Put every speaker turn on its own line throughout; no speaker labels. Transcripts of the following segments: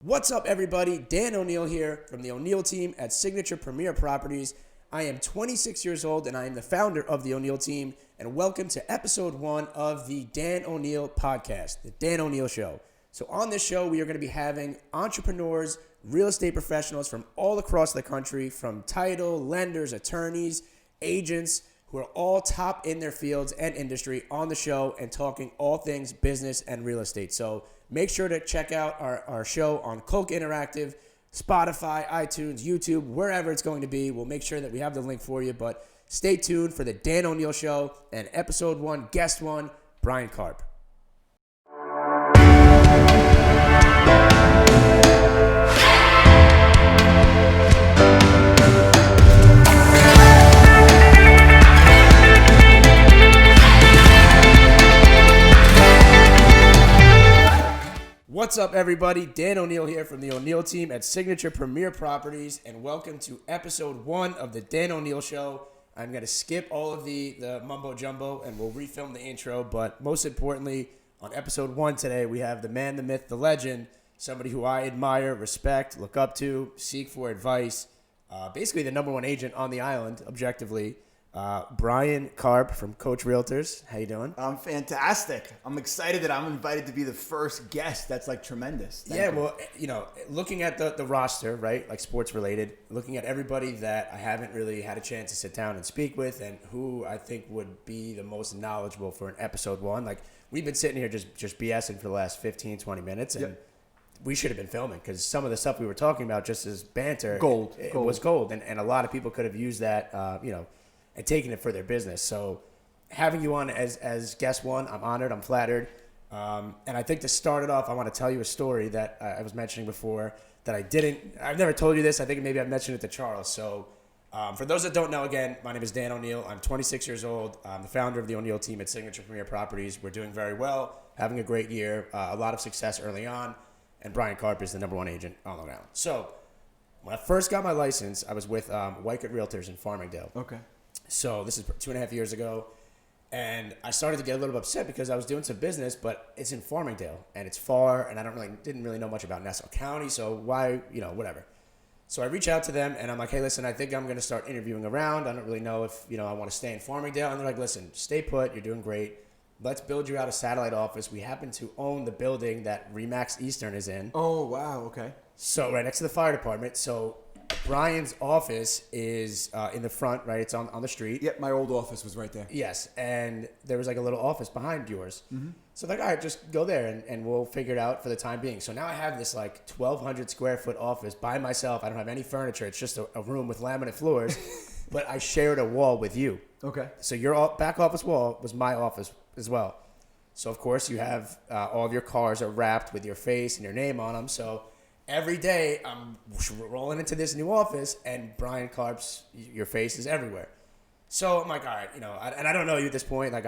What's up, everybody? Dan O'Neill here from the O'Neill team at Signature Premier Properties. I am 26 years old and I am the founder of the O'Neill team. And welcome to episode 1 of the Dan O'Neill podcast, the Dan O'Neill Show. So on this show, we are going to be having entrepreneurs, real estate professionals from all across the country, from title, lenders, attorneys, agents, who are all top in their fields and industry on the show and talking all things business and real estate. So make sure to check out our show on Coke Interactive, Spotify, iTunes, YouTube, wherever it's going to be. We'll make sure that we have the link for you, but stay tuned for the Dan O'Neill Show and episode 1, guest 1, Bryan Karp. What's up, everybody? Dan O'Neill here from the O'Neill team at Signature Premier Properties, and welcome to episode 1 of the Dan O'Neill Show. I'm going to skip all of the mumbo jumbo, and we'll refilm the intro, but most importantly, on episode 1 today, we have the man, the myth, the legend, somebody who I admire, respect, look up to, seek for advice, basically the number 1 agent on the island, objectively, Bryan Karp from Coach Realtors. How you doing?
I'm fantastic. I'm excited that I'm invited to be the first guest. That's like tremendous. Thank you.
Well, looking at the roster, right, like sports related, looking at everybody that I haven't really had a chance to sit down and speak with and who I think would be the most knowledgeable for an episode 1. Like, we've been sitting here just BSing for the last 15, 20 minutes, and
Yep.
we should have been filming because some of the stuff we were talking about just as banter
Gold.
It was gold. And a lot of people could have used that, and taking it for their business. So having you on as guest 1, I'm honored, I'm flattered. And I think to start it off, I want to tell you a story that I was mentioning before that I've never told you this. I think maybe I've mentioned it to Charles. So for those that don't know, again, my name is Dan O'Neill. I'm 26 years old. I'm the founder of the O'Neill team at Signature Premier Properties. We're doing very well, having a great year, a lot of success early on. And Bryan Karp is the number 1 agent all around. So when I first got my license, I was with Wycott Realtors in Farmingdale.
Okay.
So this is 2.5 years ago, and I started to get a little upset because I was doing some business, but it's in Farmingdale, and it's far, and I didn't really know much about Nassau County, so why, whatever. So I reach out to them, and I'm like, hey, listen, I think I'm going to start interviewing around. I don't really know if, I want to stay in Farmingdale. And they're like, listen, stay put. You're doing great. Let's build you out a satellite office. We happen to own the building that Remax Eastern is in.
Oh, wow. Okay.
So right next to the fire department. So Bryan's office is in the front, right? It's on the street.
Yep, my old office was right there.
Yes, and there was like a little office behind yours. Mm-hmm. So like, all right, just go there and we'll figure it out for the time being. So now I have this like 1,200 square foot office by myself. I don't have any furniture. It's just a room with laminate floors, but I shared a wall with you.
Okay.
So your back office wall was my office as well. So of course you have all of your cars are wrapped with your face and your name on them. So every day I'm rolling into this new office and Bryan Karp's, your face is everywhere. So I'm like, all right, and I don't know you at this point. Like,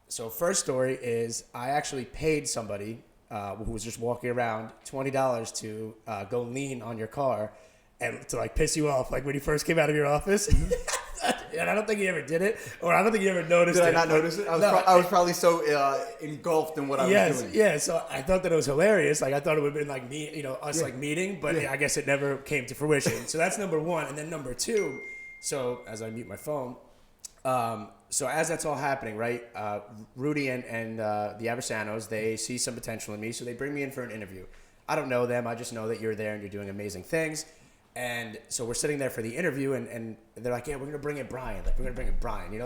so first story is I actually paid somebody who was just walking around $20 to go lean on your car and to like piss you off, like when you first came out of your office. And I don't think he ever did it, or I don't think he ever noticed it.
Did I not notice it? I was probably so engulfed in what I was doing.
Yeah, so I thought that it was hilarious. Like, I thought it would have been like me, us like meeting, but I guess it never came to fruition. So that's number 1. And then number 2, so as I mute my phone, so as that's all happening, right, Rudy and the Aversanos, they see some potential in me, so they bring me in for an interview. I don't know them. I just know that you're there and you're doing amazing things. And so we're sitting there for the interview, and they're like, yeah, we're going to bring in Bryan. Like, we're going to bring in Bryan. They're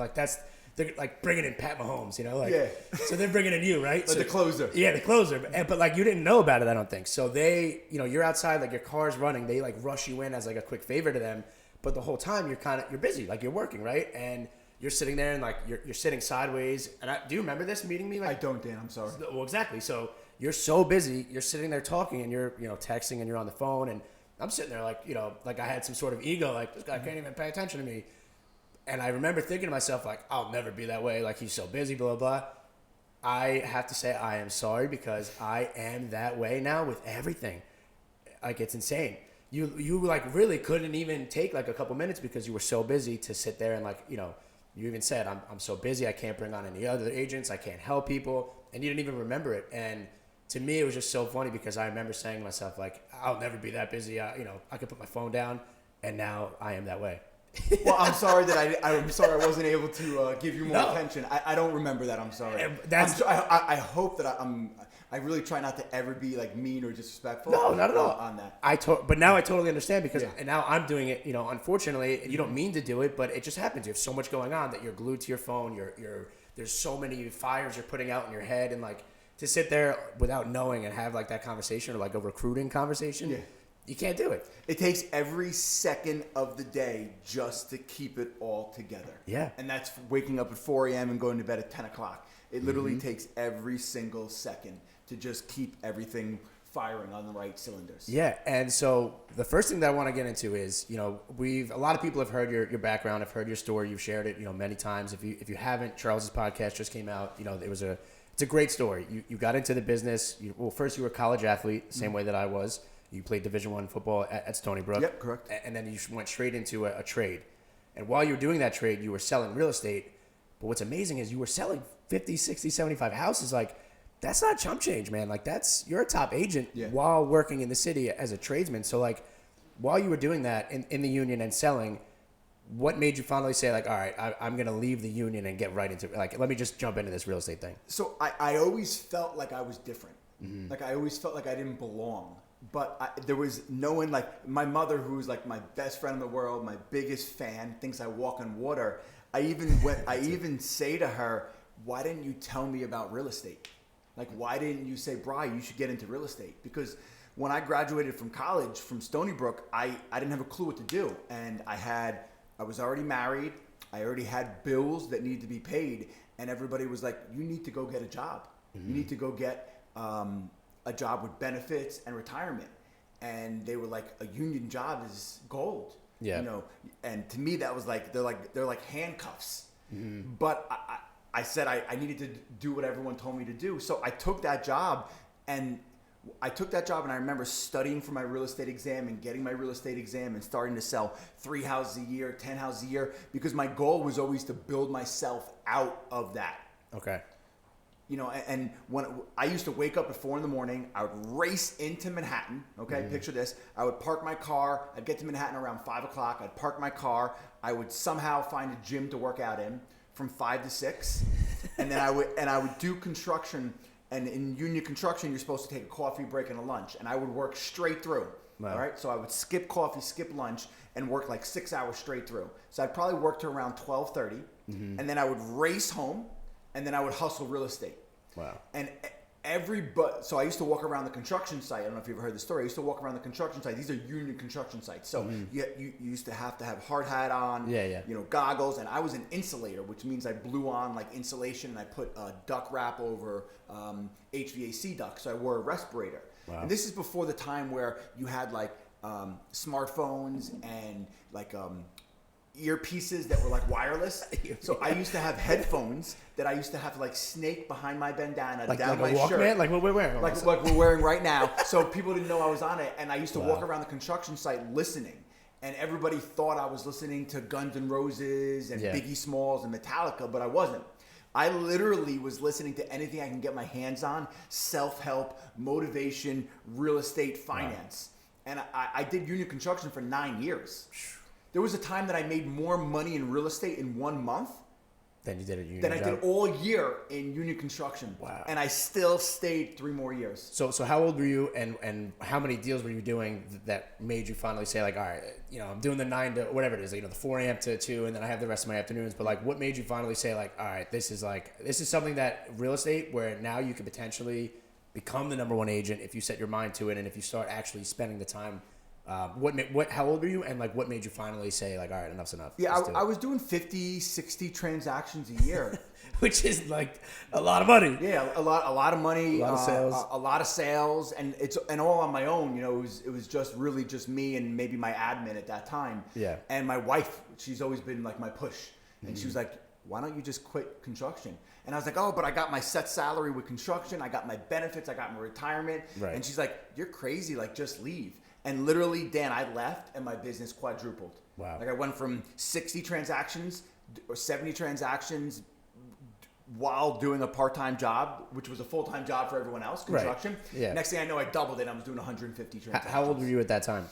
like bringing in Pat Mahomes,
Yeah.
So they're bringing in you, right?
Like
so,
the closer.
Yeah, the closer. But like, you didn't know about it, I don't think. So they, you're outside, like your car's running. They like rush you in as like a quick favor to them. But the whole time you're busy, like you're working, right? And you're sitting there and like you're sitting sideways. And do you remember this meeting me? Like,
I don't, Dan. I'm sorry.
Well, exactly. So you're so busy. You're sitting there talking and you're, texting and you're on the phone, and I'm sitting there like, like I had some sort of ego, like this guy can't even pay attention to me. And I remember thinking to myself, like, I'll never be that way. Like, he's so busy, blah, blah, blah. I have to say I am sorry because I am that way now with everything. Like, it's insane. You like really couldn't even take like a couple minutes because you were so busy to sit there and like, you even said, I'm so busy. I can't bring on any other agents. I can't help people. And you didn't even remember it. And to me, it was just so funny because I remember saying to myself, like, I'll never be that busy. I could put my phone down, and now I am that way.
Well, I'm sorry that I'm sorry I wasn't able to give you more attention. I don't remember that. I'm sorry. I hope that I really try not to ever be like mean or disrespectful.
No, not at all.
On that.
But now I totally understand because and now I'm doing it. Unfortunately, you don't mean to do it, but it just happens. You have so much going on that you're glued to your phone. There's so many fires you're putting out in your head, and like to sit there without knowing and have like that conversation or like a recruiting conversation. Yeah. You can't do it.
It takes every second of the day just to keep it all together.
Yeah.
And that's waking up at 4 a.m. and going to bed at 10 o'clock. It literally takes every single second to just keep everything firing on the right cylinders.
Yeah. And so the first thing that I want to get into is, a lot of people have heard your background, have heard your story. You've shared it, many times. If you haven't, Charles's podcast just came out. It's a great story. You got into the business. First you were a college athlete, same way that I was. You played Division I football at Stony Brook.
Yep, correct.
And then you went straight into a trade. And while you were doing that trade, you were selling real estate. But what's amazing is you were selling 50, 60, 75 houses. Like, that's not chump change, man. Like, you're a top agent while working in the city as a tradesman. So, like, while you were doing that in the union and selling, what made you finally say, like, all right, I'm going to leave the union and get right into it? Like, let me just jump into this real estate thing.
So I always felt like I was different. Mm-hmm. Like, I always felt like I didn't belong. But there was no one, like my mother, who's like my best friend in the world, my biggest fan, thinks I walk on water. I even say to her, why didn't you tell me about real estate? Like, why didn't you say, Bryan, you should get into real estate? Because when I graduated from college, from Stony Brook, I didn't have a clue what to do. And I was already married. I already had bills that needed to be paid. And everybody was like, you need to go get a job. Mm-hmm. You need to go get a job with benefits and retirement. And they were like, a union job is gold.
Yeah.
And to me that was like, they're like handcuffs. Mm-hmm. But I said I needed to do what everyone told me to do. So I took that job and I remember studying for my real estate exam and getting my real estate exam and starting to sell 3 houses a year, 10 houses a year, because my goal was always to build myself out of that.
Okay.
And when I used to wake up at 4 a.m, I would race into Manhattan. Okay, Picture this. I would park my car. I'd get to Manhattan around 5 o'clock. I'd park my car. I would somehow find a gym to work out in from 5 to 6. And then I would do construction. And in union construction, you're supposed to take a coffee break and a lunch. And I would work straight through. Wow. All right, so I would skip coffee, skip lunch, and work like 6 hours straight through. So I'd probably work to around 12:30. And then I would race home. And then I would hustle real estate.
Wow.
And so I used to walk around the construction site. I don't know if you've ever heard the story. I used to walk around the construction site. These are union construction sites. So you used to have hard hat on, goggles. And I was an insulator, which means I blew on like insulation and I put a duct wrap over HVAC duct. So I wore a respirator. Wow. And this is before the time where you had like smartphones and like earpieces that were like wireless. So I used to have headphones that I used to have to like snake behind my bandana down my shirt.
Like what we're wearing.
Like we're wearing right now. So people didn't know I was on it. And I used to walk around the construction site listening. And everybody thought I was listening to Guns N' Roses and Biggie Smalls and Metallica, but I wasn't. I literally was listening to anything I can get my hands on: self-help, motivation, real estate, finance. Wow. And I did union construction for 9 years. There was a time that I made more money in real estate in 1 month
than you did at union.
Than I did all year in union construction.
Wow.
And I still stayed 3 more years.
So how old were you and how many deals were you doing that made you finally say, like, all right, I'm doing the 9 to whatever it is, the 4 a.m. to 2, and then I have the rest of my afternoons. But like, what made you finally say, like, all right, this is something that real estate where now you could potentially become the number one agent if you set your mind to it and if you start actually spending the time. How old were you, and like what made you finally say, like, all right, enough's enough?
Yeah, I was doing 50, 60 transactions a year,
which is like a lot of money.
Yeah, a lot of money,
a lot of sales,
a lot of sales, and all on my own. It was just really just me and maybe my admin at that time.
Yeah,
and my wife, she's always been like my push, and she was like, why don't you just quit construction? And I was like, oh, but I got my set salary with construction, I got my benefits, I got my retirement,
right.
And she's like, you're crazy, like just leave. And literally, Dan, I left and my business quadrupled.
Wow.
Like I went from 60 transactions or 70 transactions while doing a part-time job, which was a full-time job for everyone else, construction.
Right. Yeah.
Next thing I know, I doubled it. I was doing 150 transactions.
How old were you at that time?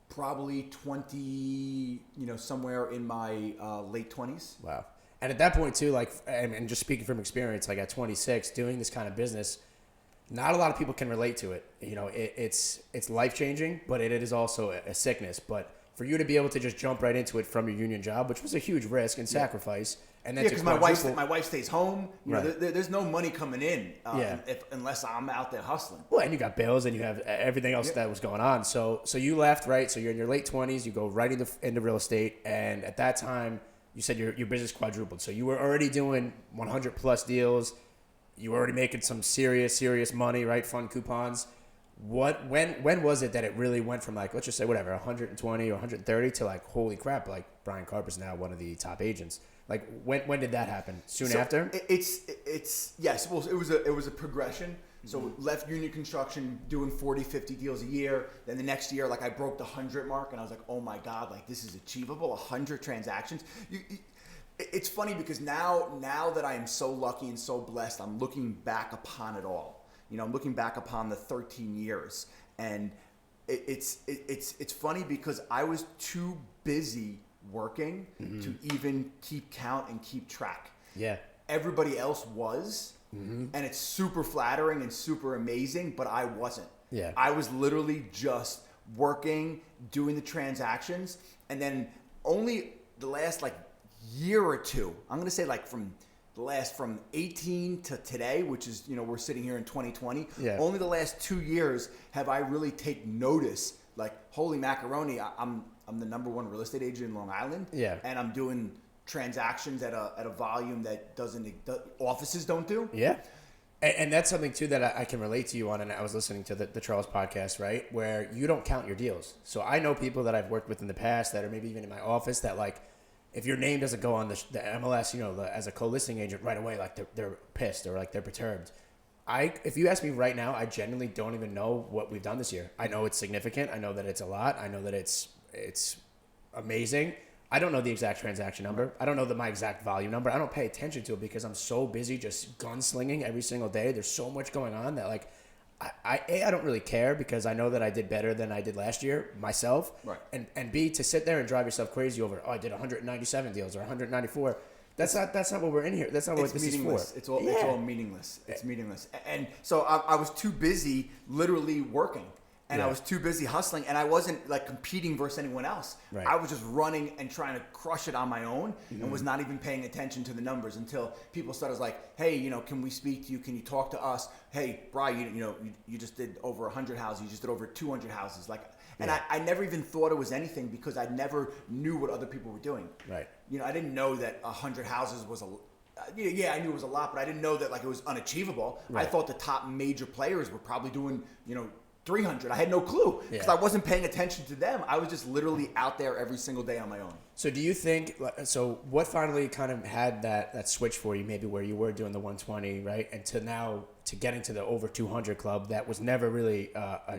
Probably 20, somewhere in my late 20s.
Wow. And at that point too, like, and just speaking from experience, like at 26, doing this kind of business, not a lot of people can relate to it. It's life-changing, but it is also a sickness. But for you to be able to just jump right into it from your union job, which was a huge risk and sacrifice, and then
because my wife stays home.
Right.
There's no money coming in unless I'm out there hustling.
Well, and you got bills and you have everything else that was going on. So you left, right? So you're in your late 20s. You go right into real estate, and at that time, you said your business quadrupled. So you were already doing 100 plus deals. You were already making some serious money, right? Fun coupons. When was it that it really went from, like, let's just say whatever, 120 or 130 to like, holy crap, like Bryan Karp is now one of the top agents? Like when did that happen? Soon after?
It's yes. Well, it was a progression. So left union construction doing 40, 50 deals a year. Then the next year, like, I broke the 100 mark, and I was like, oh my God, like, this is achievable. 100 transactions. It's funny because now that I am so lucky and so blessed, I'm looking back upon it all. I'm looking back upon the 13 years, and it's funny because I was too busy working to even keep count and keep track.
Yeah.
Everybody else was, and it's super flattering and super amazing, but I wasn't.
Yeah.
I was literally just working, doing the transactions, and then only the last like year or two, I'm going to say like from 18 to today, which is, we're sitting here in 2020.
Yeah.
Only the last 2 years have I really taken notice, like, holy macaroni, I'm the number one real estate agent in Long Island.
Yeah.
And I'm doing transactions at a volume that offices don't do.
Yeah. And that's something too that I can relate to you on. And I was listening to the Charles podcast, right? Where you don't count your deals. So I know people that I've worked with in the past that are maybe even in my office that, like, if your name doesn't go on the MLS, as a co-listing agent right away, like they're pissed or like they're perturbed. If you ask me right now, I genuinely don't even know what we've done this year. I know it's significant. I know that it's a lot. I know that it's amazing. I don't know the exact transaction number. I don't know my exact volume number. I don't pay attention to it because I'm so busy just gunslinging every single day. There's so much going on that, like, I don't really care because I know that I did better than I did last year myself.
Right.
And B, to sit there and drive yourself crazy over, I did 197 deals or 194. That's not what we're in here. That's not what this is for.
It's all meaningless. It's meaningless. And so I was too busy literally working. And I was too busy hustling, and I wasn't like competing versus anyone else.
Right.
I was just running and trying to crush it on my own, and was not even paying attention to the numbers until people started like, "Hey, can we speak to you? Can you talk to us? Hey, Brian, you just did over 100 houses. You just did over 200 houses." Like, and I never even thought it was anything because I never knew what other people were doing.
Right.
I didn't know that 100 houses was I knew it was a lot, but I didn't know that like it was unachievable.
Right.
I thought the top major players were probably doing 300. I had no clue because I wasn't paying attention to them. I was just literally out there every single day on my own.
So do you think, what finally kind of had that switch for you, maybe where you were doing the 120, right? And to getting to the over 200 club that was never really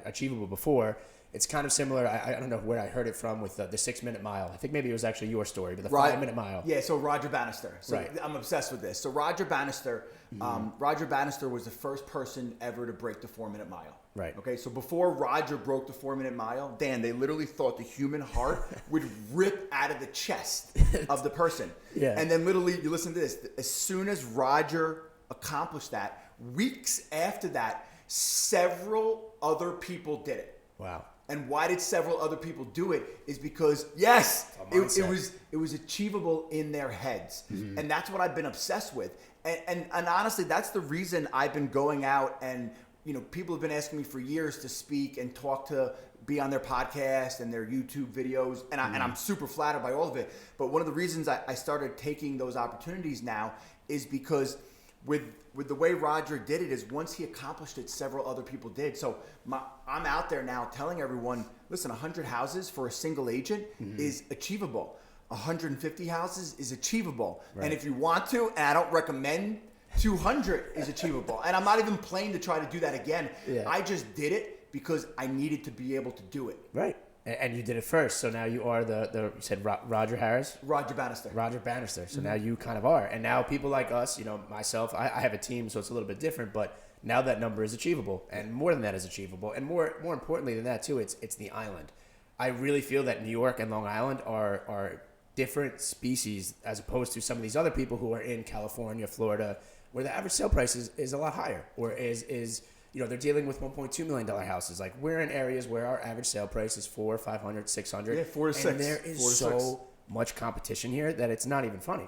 achievable before. It's kind of similar. I don't know where I heard it from with the 6 minute mile. I think maybe it was actually your story, but the 5 minute mile.
Yeah, so Roger Bannister. So
right.
I'm obsessed with this. So Roger Bannister was the first person ever to break the 4 minute mile.
Right.
Okay, so before Roger broke the 4 minute mile, Dan, they literally thought the human heart would rip out of the chest of the person.
Yeah.
And then literally, you listen to this, as soon as Roger accomplished that, weeks after that, several other people did it.
Wow.
And why did several other people do it is because, yes, it was achievable in their heads. Mm-hmm. And that's what I've been obsessed with. And honestly, that's the reason I've been going out and, people have been asking me for years to speak and be on their podcast and their YouTube videos. And I'm super flattered by all of it. But one of the reasons I started taking those opportunities now is because with the way Roger did it is once he accomplished it, several other people did. So I'm out there now telling everyone, listen, 100 houses for a single agent is achievable. 150 houses is achievable. Right. And if you want to, and I don't recommend, 200 is achievable. And I'm not even planning to try to do that again. Yeah. I just did it because I needed to be able to do it.
Right. And you did it first, so now you are you said Roger Harris?
Roger Bannister.
Roger Bannister. So now you kind of are. And now people like us, myself, I have a team, so it's a little bit different, but now that number is achievable. And more than that is achievable. And more importantly than that, too, it's the island. I really feel that New York and Long Island are different species as opposed to some of these other people who are in California, Florida, where the average sale price is a lot higher, or is they're dealing with $1.2 million houses. Like, we're in areas where our average sale price is $400, $500, $600.
Yeah, 4 to 6.
And there is so much competition here that it's not even funny,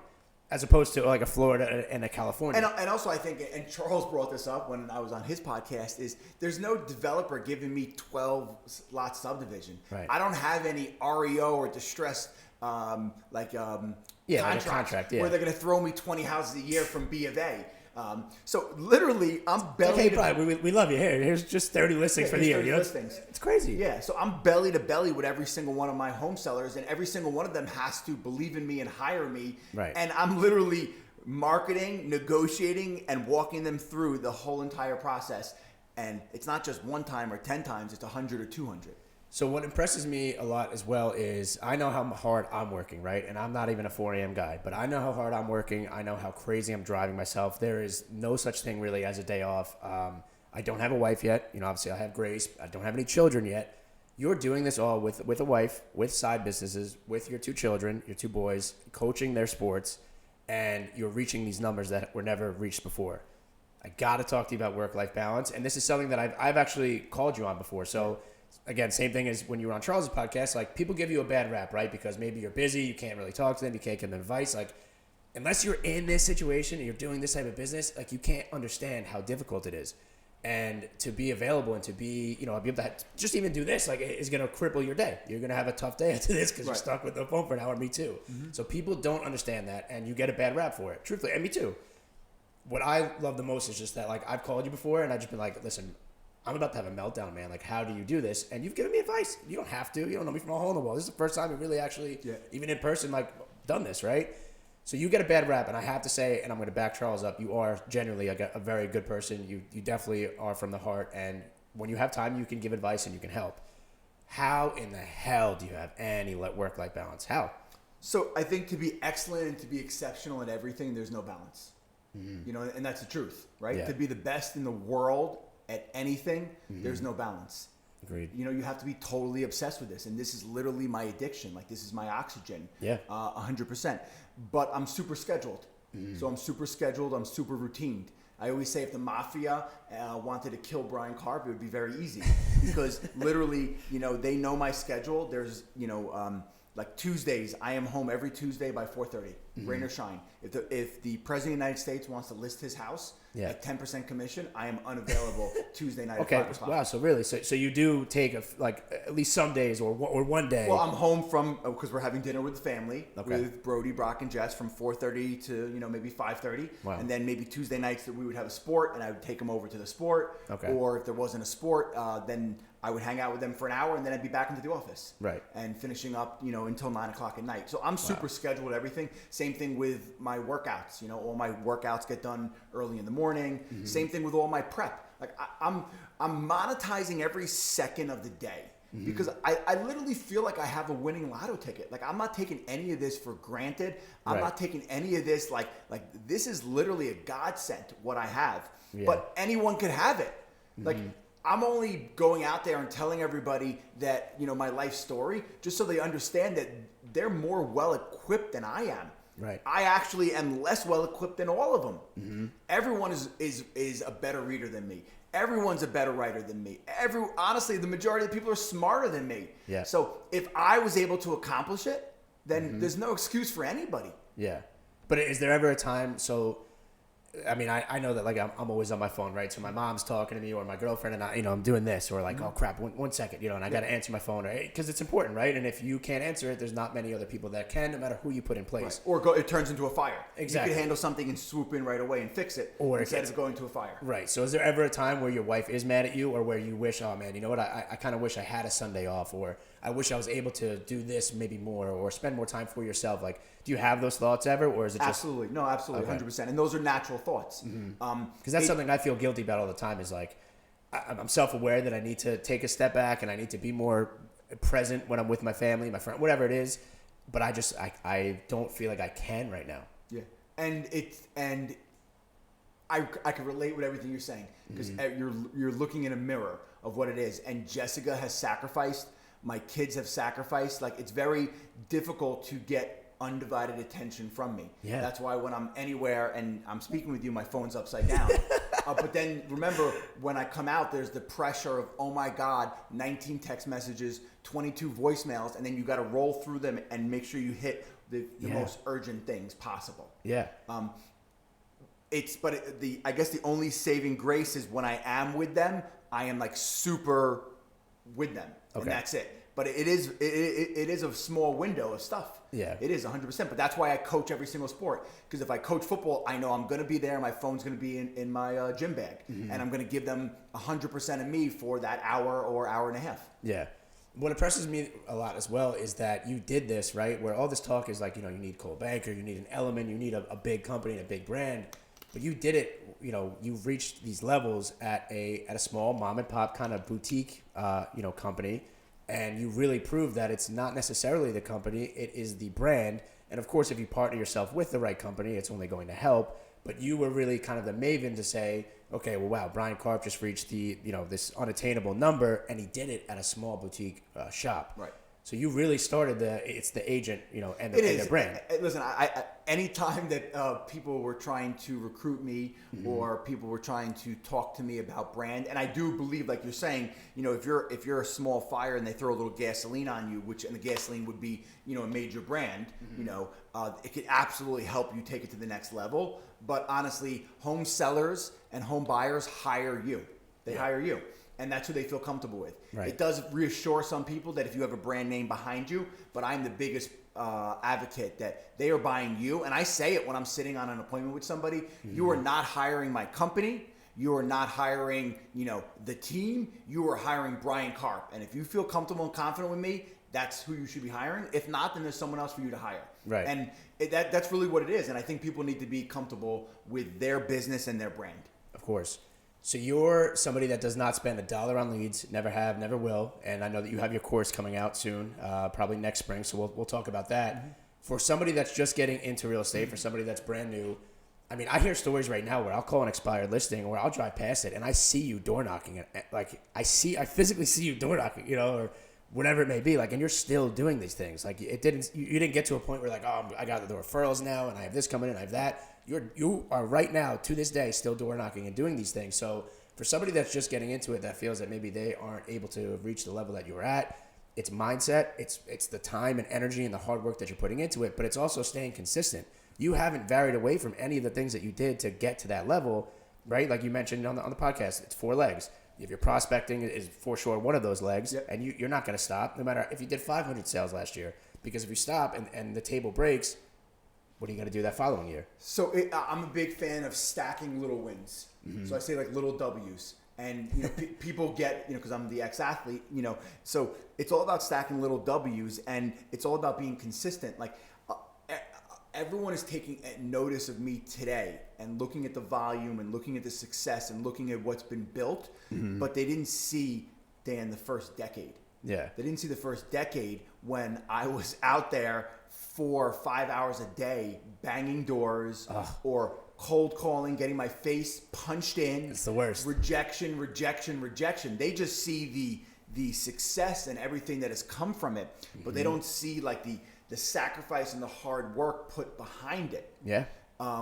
as opposed to like a Florida and a California.
And also, I think, and Charles brought this up when I was on his podcast, is there's no developer giving me 12 lot subdivision.
Right.
I don't have any REO or distressed
like a contract,
where they're going to throw me 20 houses a year from B of A. So literally, I'm belly.
Okay, Brian, we love you. Here's just 30 listings for the year.
Listings.
It's crazy.
Yeah, so I'm belly to belly with every single one of my home sellers, and every single one of them has to believe in me and hire me.
Right.
And I'm literally marketing, negotiating, and walking them through the whole entire process. And it's not just one time or 10 times; it's 100 or 200.
So what impresses me a lot as well is I know how hard I'm working, right? And I'm not even a 4 a.m. guy, but I know how hard I'm working. I know how crazy I'm driving myself. There is no such thing really as a day off. I don't have a wife yet. Obviously I have Grace. I don't have any children yet. You're doing this all with a wife, with side businesses, with your 2 children, your 2 boys, coaching their sports, and you're reaching these numbers that were never reached before. I got to talk to you about work-life balance, and this is something that I've actually called you on before. So again, same thing as when you were on Charles' podcast, like, people give you a bad rap, right? Because maybe you're busy, you can't really talk to them, you can't give them advice. Like, unless you're in this situation and you're doing this type of business, like, you can't understand how difficult it is. And to be available and to be, be able to just even do this, like, is going to cripple your day. You're going to have a tough day after this because you're stuck with the phone for an hour. Me too. Mm-hmm. So people don't understand that, and you get a bad rap for it. Truthfully, and me too. What I love the most is just that, like, I've called you before and I've just been like, listen, I'm about to have a meltdown, man. Like, how do you do this? And you've given me advice. You don't have to. You don't know me from a hole in the wall. This is the first time we really actually, even in person, like, done this, right? So you get a bad rap, and I have to say, and I'm going to back Charles up, you are genuinely a very good person. You definitely are from the heart, and when you have time, you can give advice and you can help. How in the hell do you have any work-life balance? How?
So I think to be excellent and to be exceptional in everything, there's no balance. Mm-hmm. And that's the truth, right?
Yeah.
To be the best in the world at anything, there's no balance.
Agreed.
You have to be totally obsessed with this, and this is literally my addiction. Like, this is my oxygen.
Yeah.
100%. But I'm super scheduled. So I'm super scheduled. I'm super routined. I always say if the mafia wanted to kill Bryan Karp, it would be very easy because literally, they know my schedule. There's, like Tuesdays, I am home every Tuesday by 4:30, rain or shine. If the President of the United States wants to list his house at 10% commission, I am unavailable Tuesday night at 5 o'clock.
Wow, so really, so you do take at least some days or one day.
Well, I'm home because we're having dinner with the family, with Brody, Brock, and Jess from 4:30 to maybe 5:30.
Wow.
And then maybe Tuesday nights that we would have a sport, and I would take them over to the sport.
Okay.
Or if there wasn't a sport, then I would hang out with them for an hour, and then I'd be back into the office.
Right.
And finishing up, until 9 o'clock at night. So I'm super scheduled, everything. Same thing with my workouts. All my workouts get done early in the morning. Mm-hmm. Same thing with all my prep. Like, I'm monetizing every second of the day. Mm-hmm. Because I literally feel like I have a winning lotto ticket. Like, I'm not taking any of this for granted. I'm not taking any of this like this is literally a godsend, what I have. Yeah. But anyone could have it. Mm-hmm. Like, I'm only going out there and telling everybody that, my life story, just so they understand that they're more well-equipped than I am.
Right.
I actually am less well-equipped than all of them. Mm-hmm. Everyone is a better reader than me. Everyone's a better writer than me. Honestly, the majority of the people are smarter than me.
Yeah.
So if I was able to accomplish it, then there's no excuse for anybody.
Yeah. But is there ever a time, I mean, I know that, like, I'm always on my phone, right? So my mom's talking to me or my girlfriend and I, I'm doing this, or like, oh crap, one second, and I got to answer my phone, because it's important, right? And if you can't answer it, there's not many other people that can, no matter who you put in place.
Right. Or it turns into a fire.
Exactly.
You can handle something and swoop in right away and fix it, instead of going to a fire.
Right. So is there ever a time where your wife is mad at you, or where you wish, oh man, you know what, I kind of wish I had a Sunday off, or I wish I was able to do this maybe more, or spend more time for yourself? Like, do you have those thoughts ever, or is it just...
Absolutely. No, absolutely. Okay. 100%. And those are natural thoughts.
Because that's something I feel guilty about all the time, is like, I'm self-aware that I need to take a step back and I need to be more present when I'm with my family, my friend, whatever it is. But I don't feel like I can right now.
Yeah, and I can relate with everything you're saying because you're looking in a mirror of what it is. And Jessica has sacrificed. My kids have sacrificed. Like, it's very difficult to get undivided attention from me.
Yeah.
That's why when I'm anywhere and I'm speaking with you, my phone's upside down. But then remember, when I come out, there's the pressure of, oh my God, 19 text messages, 22 voicemails, and then you got to roll through them and make sure you hit the most urgent things possible.
Yeah.
I guess the only saving grace is when I am with them, I am like super with them, and that's it. But it is a small window of stuff.
Yeah.
It is 100%. But that's why I coach every single sport. Because if I coach football, I know I'm going to be there. My phone's going to be in my gym bag. And I'm going to give them 100% of me for that hour or hour and a half.
Yeah. What impresses me a lot as well is that you did this, right? Where all this talk is like, you need Cole Banker, you need an Element, you need a big company and a big brand. But you did it, you've reached these levels at a small mom and pop kind of boutique, company. And you really prove that it's not necessarily the company, it is the brand. And of course, if you partner yourself with the right company, it's only going to help. But you were really kind of the maven to say, okay, well, wow, Bryan Karp just reached the, this unattainable number, and he did it at a small boutique shop.
Right.
So you really started it's the agent, and the brand.
Listen, I anytime that people were trying to recruit me or people were trying to talk to me about brand, and I do believe, like you're saying, if you're a small fire and they throw a little gasoline on you, and the gasoline would be, a major brand, it could absolutely help you take it to the next level. But honestly, home sellers and home buyers hire you. They hire you. And that's who they feel comfortable with.
Right.
It does reassure some people that if you have a brand name behind you, but I'm the biggest advocate that they are buying you. And I say it when I'm sitting on an appointment with somebody. You are not hiring my company. You are not hiring, the team. You are hiring Bryan Karp. And if you feel comfortable and confident with me, that's who you should be hiring. If not, then there's someone else for you to hire.
Right.
And that's really what it is. And I think people need to be comfortable with their business and their brand.
Of course. So you're somebody that does not spend $1 on leads, never have, never will. And I know that you have your course coming out soon, probably next spring. So we'll talk about that. For somebody that's just getting into real estate, for somebody that's brand new, I mean, I hear stories right now where I'll call an expired listing or I'll drive past it and I see you door knocking. Like I physically see you door knocking, or whatever it may be. Like, and you're still doing these things. Like you didn't get to a point where like, oh, I got the referrals now and I have this coming in, I have that. You are right now, to this day, still door knocking and doing these things. So for somebody that's just getting into it, that feels that maybe they aren't able to reach the level that you were at, it's mindset, it's the time and energy and the hard work that you're putting into it, but it's also staying consistent. You haven't varied away from any of the things that you did to get to that level, right? Like you mentioned on the podcast, it's 4 legs. If your prospecting is for sure one of those legs, and you're not going to stop, no matter if you did 500 sales last year, because if you stop and the table breaks, what are you going to do that following year?
So I'm a big fan of stacking little wins. So I say like little W's. And people get, because I'm the ex-athlete, so it's all about stacking little W's, and it's all about being consistent. Like everyone is taking notice of me today and looking at the volume and looking at the success and looking at what's been built, but they didn't see, Dan, the first decade.
Yeah.
They didn't see the first decade when I was out there 4 or 5 hours a day banging doors or cold calling, getting my face punched in.
It's the worst.
Rejection. They just see the success and everything that has come from it, but they don't see like the sacrifice and the hard work put behind it.
Yeah.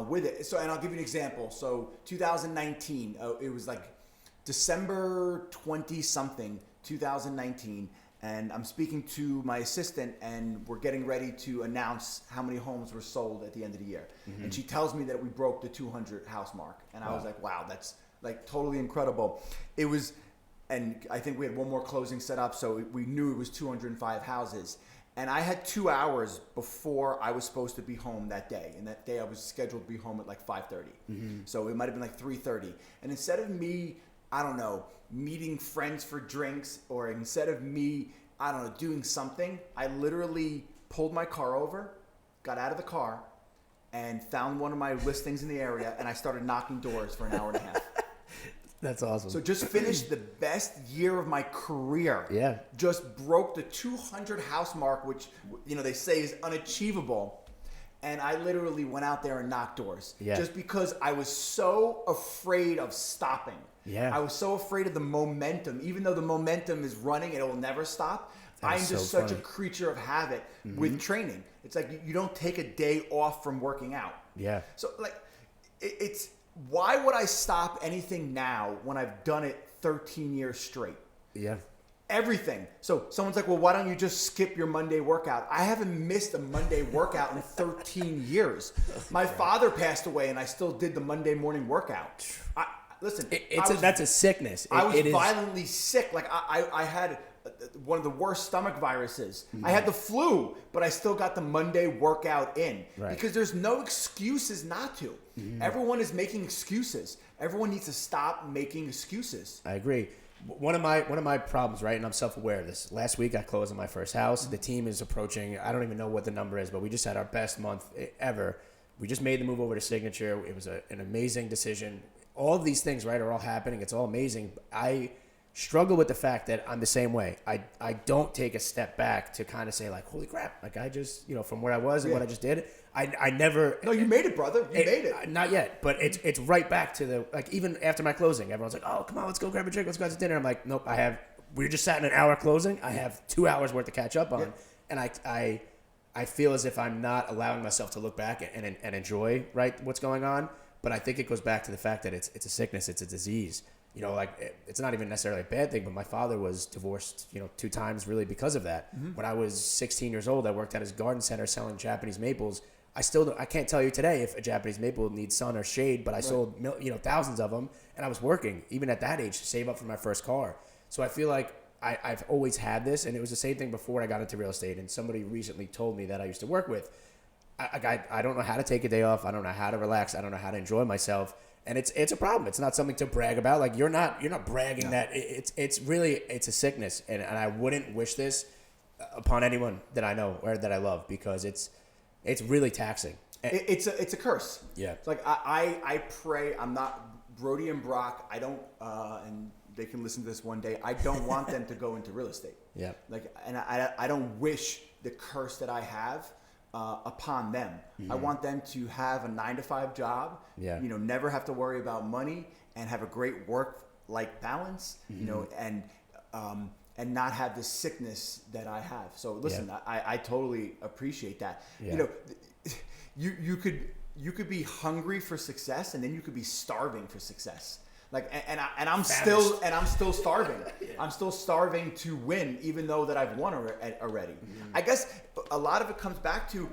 With it. So, and I'll give you an example. So 2019, it was like December 20-something, 2019. And I'm speaking to my assistant, and we're getting ready to announce how many homes were sold at the end of the year. And she tells me that we broke the 200 house mark. And I was like, wow, that's like totally incredible. It was, and I think we had one more closing set up, so we knew it was 205 houses. And I had 2 hours before I was supposed to be home that day. And that day I was scheduled to be home at like 5:30. So it might have been like 3:30. And instead of me, I don't know, meeting friends for drinks, or instead of me, I don't know, doing something, I literally pulled my car over, got out of the car, and found one of my listings in the area, and I started knocking doors for an hour and a half.
That's awesome.
So just finished the best year of my career.
Yeah.
Just broke the 200 house mark, which, they say is unachievable. And I literally went out there and knocked doors.
Yeah.
Just because I was so afraid of stopping.
Yeah.
I was so afraid of the momentum. Even though the momentum is running and it will never stop, I'm just
so
such
funny.
a creature of habit with training. It's like you don't take a day off from working out.
Yeah.
So it's why would I stop anything now when I've done it 13 years straight?
Yeah.
Everything. So someone's like, well, why don't you just skip your Monday workout? I haven't missed a Monday workout in 13 years. My father passed away and I still did the Monday morning workout. Listen,
that's a sickness.
I was violently sick. Like I had one of the worst stomach viruses. I had the flu, but I still got the Monday workout in because there's no excuses not to. Everyone is making excuses. Everyone needs to stop making excuses.
I agree. One of my problems, right, and I'm self-aware of this. Last week I closed on my first house. The team is approaching, I don't even know what the number is, but we just had our best month ever. We just made the move over to Signature. It was an amazing decision. All of these things, right, are all happening. It's all amazing. I struggle with the fact that I'm the same way. I don't take a step back to kind of say, like, holy crap, like I just, from where I was and what I just did, I never.
No, you made it, brother. You made it.
Not yet, but it's right back to the, like, even after my closing, everyone's like, oh, come on, let's go grab a drink, let's go out to dinner. I'm like, nope, we just sat in an hour closing. I have 2 hours worth to catch up on. And I feel as if I'm not allowing myself to look back and enjoy, right, what's going on. But I think it goes back to the fact that it's a sickness, it's a disease. It's not even necessarily a bad thing, but my father was divorced, 2 times really because of that. When I was 16 years old, I worked at his garden center selling Japanese maples. I can't tell you today if a Japanese maple needs sun or shade, but I sold, thousands of them, and I was working even at that age to save up for my first car. So I feel like I've always had this, and it was the same thing before I got into real estate. And somebody recently told me that I used to work with, I don't know how to take a day off. I don't know how to relax. I don't know how to enjoy myself. And it's a problem. It's not something to brag about. Like you're not bragging that it's really a sickness. And I wouldn't wish this upon anyone that I know or that I love because it's really taxing.
It's a curse.
Yeah.
It's like I pray. I'm not Brody and Brock. I don't and they can listen to this one day. I don't want them to go into real estate.
Yeah.
Like and I don't wish the curse that I have upon them. I want them to have a 9-to-5 job.
Yeah.
Never have to worry about money and have a great work-life balance. And not have the sickness that I have. So listen, I totally appreciate that.
Yeah.
You could be hungry for success, and then you could be starving for success. Like I'm still starving. I'm still starving to win, even though that I've won already. I guess a lot of it comes back to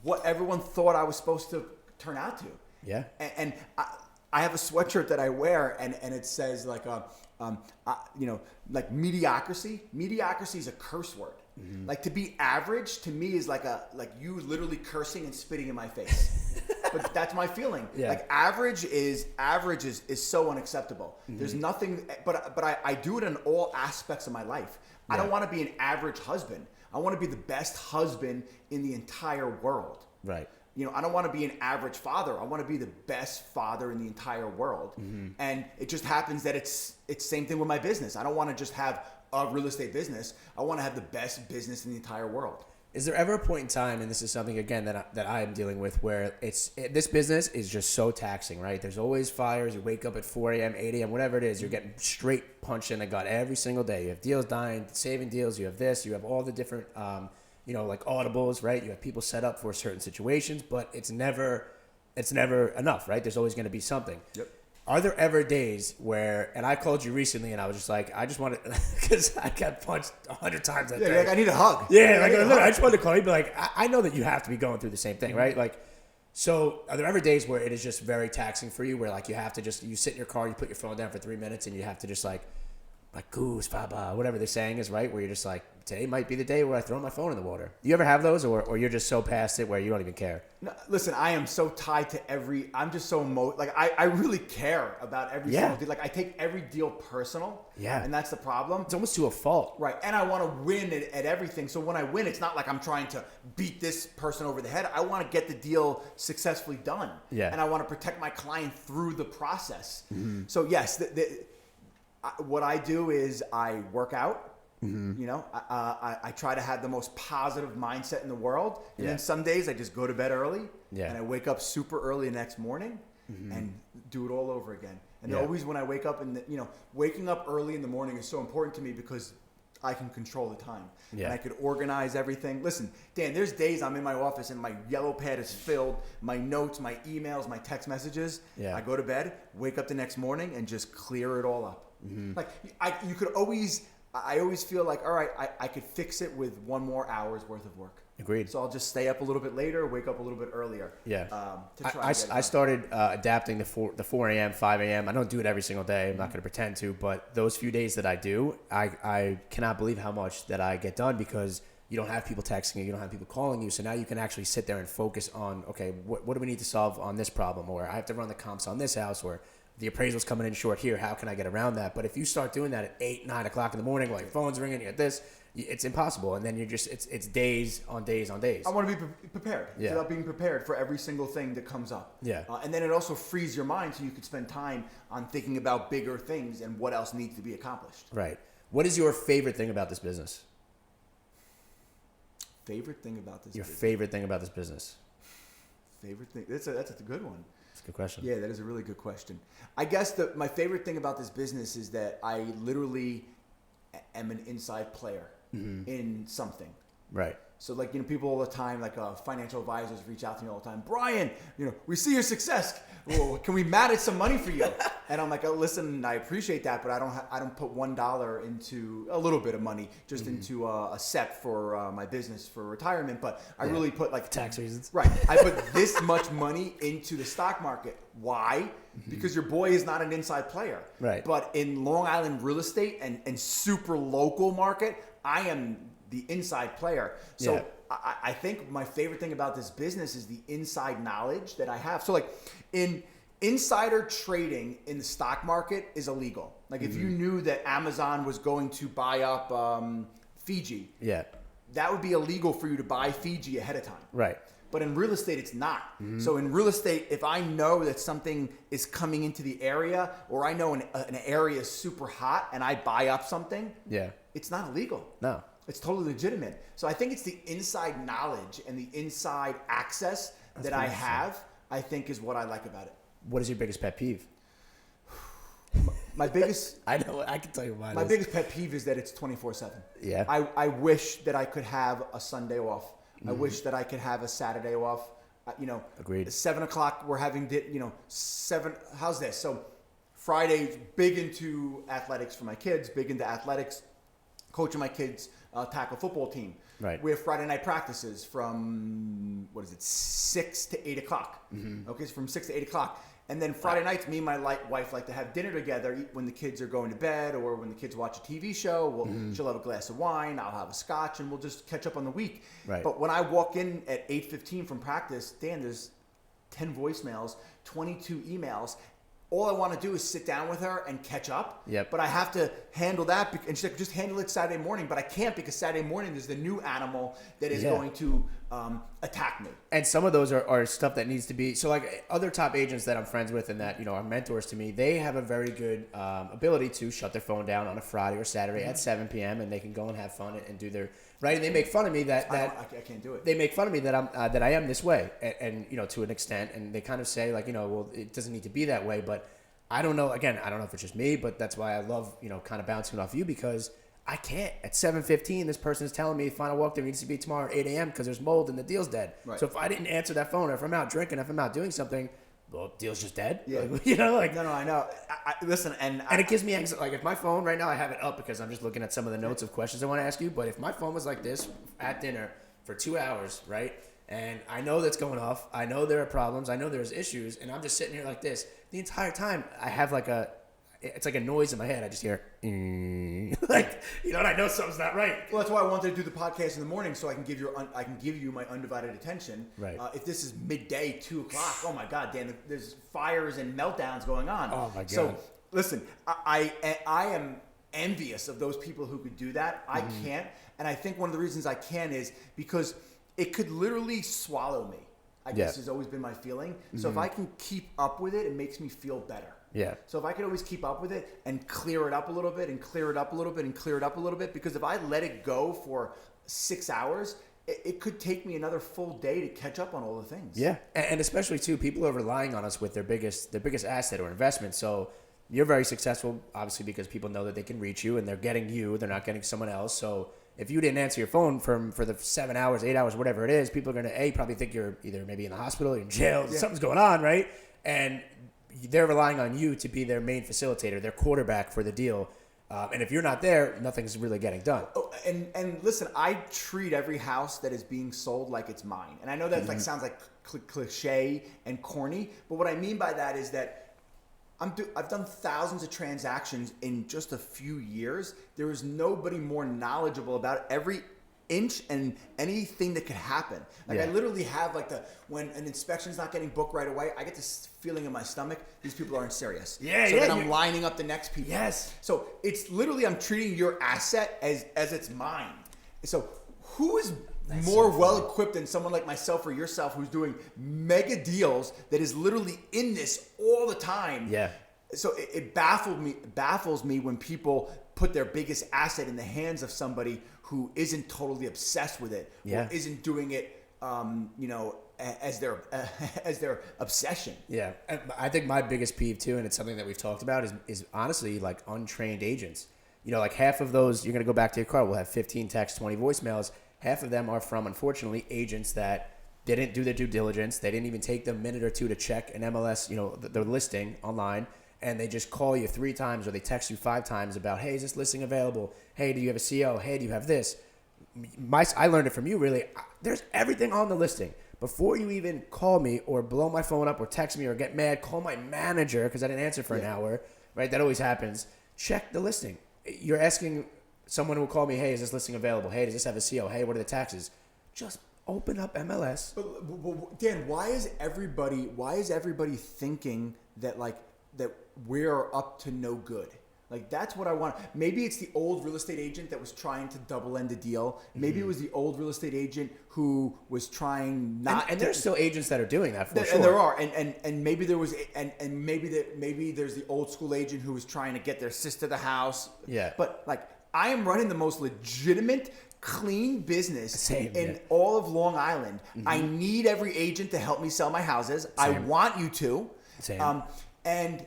what everyone thought I was supposed to turn out to.
Yeah.
And I have a sweatshirt that I wear, and it says like like mediocrity. Mediocrity is a curse word. Like to be average to me is like you literally cursing and spitting in my face. But that's my feeling.
Yeah.
Like average is so unacceptable. There's nothing, but I do it in all aspects of my life. I don't want to be an average husband. I want to be the best husband in the entire world.
Right.
I don't want to be an average father. I want to be the best father in the entire world. And it just happens that it's same thing with my business. I don't want to just have a real estate business. I want to have the best business in the entire world.
Is there ever a point in time, and this is something again that I am dealing with, where this business is just so taxing, right? There's always fires. You wake up at 4 a.m., 8 a.m., whatever it is. You're getting straight punched in the gut every single day. You have deals dying, saving deals. You have this. You have all the different, like audibles, right? You have people set up for certain situations, but it's never enough, right? There's always going to be something.
Yep.
Are there ever days where, and I called you recently, and I was just like, I just wanted, because I got punched 100 times that day.
Like I need a hug.
Yeah, I just wanted to call you, but like, I know that you have to be going through the same thing, right? Like, so are there ever days where it is just very taxing for you, where like you have to you sit in your car, you put your phone down for 3 minutes, and you have to just like, like goose, baba, whatever they're saying is, right? Where you're just like, today might be the day where I throw my phone in the water. You ever have those, or you're just so past it where you don't even care?
No, listen, I am so tied to I'm just so I really care about every single deal. Like I take every deal personal.
Yeah.
And that's the problem.
It's almost to a fault.
Right. And I want to win at everything. So when I win, it's not like I'm trying to beat this person over the head. I want to get the deal successfully done.
Yeah.
And I want to protect my client through the process. Mm-hmm. So yes, what I do is I work out. Mm-hmm. You know, I try to have the most positive mindset in the world. And then some days I just go to bed early and I wake up super early the next morning and do it all over again. And always when I wake up waking up early in the morning is so important to me because I can control the time. Yeah. And I could organize everything. Listen, Dan, there's days I'm in my office and my yellow pad is filled, my notes, my emails, my text messages. Yeah. I go to bed, wake up the next morning and just clear it all up. Mm-hmm. Like I always feel like, all right, I could fix it with 1 more hour's worth of work.
Agreed.
So I'll just stay up a little bit later, wake up a little bit earlier. Yeah.
I started adapting the 4 a.m., 5 a.m. I don't do it every single day. I'm not going to pretend to, but those few days that I do, I cannot believe how much that I get done because you don't have people texting you, you don't have people calling you. So now you can actually sit there and focus on, okay, what do we need to solve on this problem? Or I have to run the comps on this house, or the appraisal's coming in short here. How can I get around that? But if you start doing that at 8, 9 o'clock in the morning, while your phone's ringing, you get this, it's impossible. And then you're just, it's days on days on days.
I want to be prepared. It's about being prepared for every single thing that comes up.
Yeah.
And then it also frees your mind so you can spend time on thinking about bigger things and what else needs to be accomplished.
Right. What is your favorite thing about this business?
Favorite thing about this business?
Favorite thing about this business?
Favorite thing? That's a good one.
That's a good question.
Yeah, that is a really good question. I guess my favorite thing about this business is that I literally am an inside player in something.
Right.
So people all the time, financial advisors reach out to me all the time. Bryan, we see your success. Well, can we manage some money for you? And I'm like, oh, listen, I appreciate that, but I don't put $1 into a little bit of money just into a SEP for my business for retirement. But I really put
tax reasons.
Right. I put this much money into the stock market. Why? Because your boy is not an inside player.
Right.
But in Long Island real estate and super local market, I am the inside player. So I think my favorite thing about this business is the inside knowledge that I have. So in insider trading in the stock market is illegal. If you knew that Amazon was going to buy up Fiji, that would be illegal for you to buy Fiji ahead of time.
Right.
But in real estate, it's not. So in real estate, if I know that something is coming into the area, or I know an area is super hot and I buy up something, it's not illegal.
No.
It's totally legitimate. So I think it's the inside knowledge and the inside access that I have, I think is what I like about it.
What is your biggest pet peeve?
My biggest...
I know, I can tell you mine.
My biggest pet peeve is that it's 24/7.
Yeah.
I wish that I could have a Sunday off. I wish that I could have a Saturday off.
Agreed.
7 o'clock, we're having, 7... How's this? So Friday's big into athletics for my kids, big into athletics, coaching my kids' tackle football team.
Right.
We have Friday night practices from 6 to 8 o'clock. Okay, so from 6 to 8 o'clock. And then Friday nights, me and my wife like to have dinner together when the kids are going to bed or when the kids watch a TV show. She'll have a glass of wine, I'll have a scotch, and we'll just catch up on the week.
Right.
But when I walk in at 8:15 from practice, Dan, there's 10 voicemails, 22 emails. All I want to do is sit down with her and catch up.
Yep.
But I have to handle that. And she's like, just handle it Saturday morning. But I can't because Saturday morning there's the new animal that is going to attack me.
And some of those are stuff that needs to be... So other top agents that I'm friends with and that, are mentors to me, they have a very good ability to shut their phone down on a Friday or Saturday at 7 p.m. and they can go and have fun and do their... Right, and they make fun of me that
I can't do it.
They make fun of me that I am this way, and to an extent, and they kind of say well, it doesn't need to be that way, but I don't know. Again, I don't know if it's just me, but that's why I love kind of bouncing off you because I can't. At 7:15, this person is telling me final walk there needs to be tomorrow at 8 a.m. because there's mold and the deal's dead. Right. So if I didn't answer that phone, or if I'm out drinking, if I'm out doing something, well, deal's just dead.
Yeah.
No,
I know. Listen, and
it gives me anxiety. If my phone right now, I have it up because I'm just looking at some of the notes of questions I want to ask you. But if my phone was like this at dinner for 2 hours, right, and I know that's going off, I know there are problems, I know there's issues, and I'm just sitting here like this the entire time. I have it's like a noise in my head. I just hear, like, you know, and I know something's not right.
Well, that's why I wanted to do the podcast in the morning so I can give you my undivided attention.
Right.
If this is midday, 2 o'clock, oh my God, Dan, there's fires and meltdowns going on.
Oh my God.
So listen, I am envious of those people who could do that. I can't, and I think one of the reasons I can is because it could literally swallow me. I guess has always been my feeling. So if I can keep up with it, it makes me feel better.
Yeah.
So if I could always keep up with it and clear it up a little bit and clear it up a little bit and clear it up a little bit, because if I let it go for 6 hours, it could take me another full day to catch up on all the things.
Yeah. And especially too, people are relying on us with their biggest asset or investment. So you're very successful, obviously, because people know that they can reach you and they're getting you, they're not getting someone else. So if you didn't answer your phone for the 7 hours, 8 hours, whatever it is, people are going to probably think you're either maybe in the hospital, you're in jail, something's going on, right? And they're relying on you to be their main facilitator, their quarterback for the deal. And if you're not there, nothing's really getting done.
Oh, and listen, I treat every house that is being sold like it's mine. And I know that like sounds like cliche and corny, but what I mean by that is that I've done thousands of transactions in just a few years. There is nobody more knowledgeable about every inch and anything that could happen. Like I literally have like when an inspection's not getting booked right away, I get this feeling in my stomach, these people aren't serious. So then I'm lining up the next people.
Yes.
So it's literally, I'm treating your asset as it's mine. So who is more well-equipped than someone like myself or yourself who's doing mega deals that is literally in this all the time?
Yeah.
So it baffles me when people put their biggest asset in the hands of somebody who isn't totally obsessed with it or isn't doing it, as their obsession.
Yeah, and I think my biggest peeve too, and it's something that we've talked about, is honestly like untrained agents. You know, like half of those, you're going to go back to your car, we'll have 15 texts, 20 voicemails. Half of them are from, unfortunately, agents that didn't do their due diligence. They didn't even take the minute or two to check an MLS, their listing online. And they just call you 3 times or they text you 5 times about, hey, is this listing available? Hey, do you have a CO? Hey, do you have this? I learned it from you, really. There's everything on the listing. Before you even call me or blow my phone up or text me or get mad, call my manager because I didn't answer for an hour, right? That always happens. Check the listing. You're asking someone who will call me, hey, is this listing available? Hey, does this have a CO? Hey, what are the taxes? Just open up MLS.
But Dan, why is everybody thinking that that we're up to no good? Like, that's what I want. Maybe it's the old real estate agent that was trying to double-end a deal. Maybe it was the old real estate agent who was trying not.
And there's still agents that are doing that for sure.
And there are. And maybe there was. And maybe there's the old school agent who was trying to get their sister the house.
Yeah.
But like, I am running the most legitimate, clean business in all of Long Island. I need every agent to help me sell my houses. Same. I want you to.
Same.
And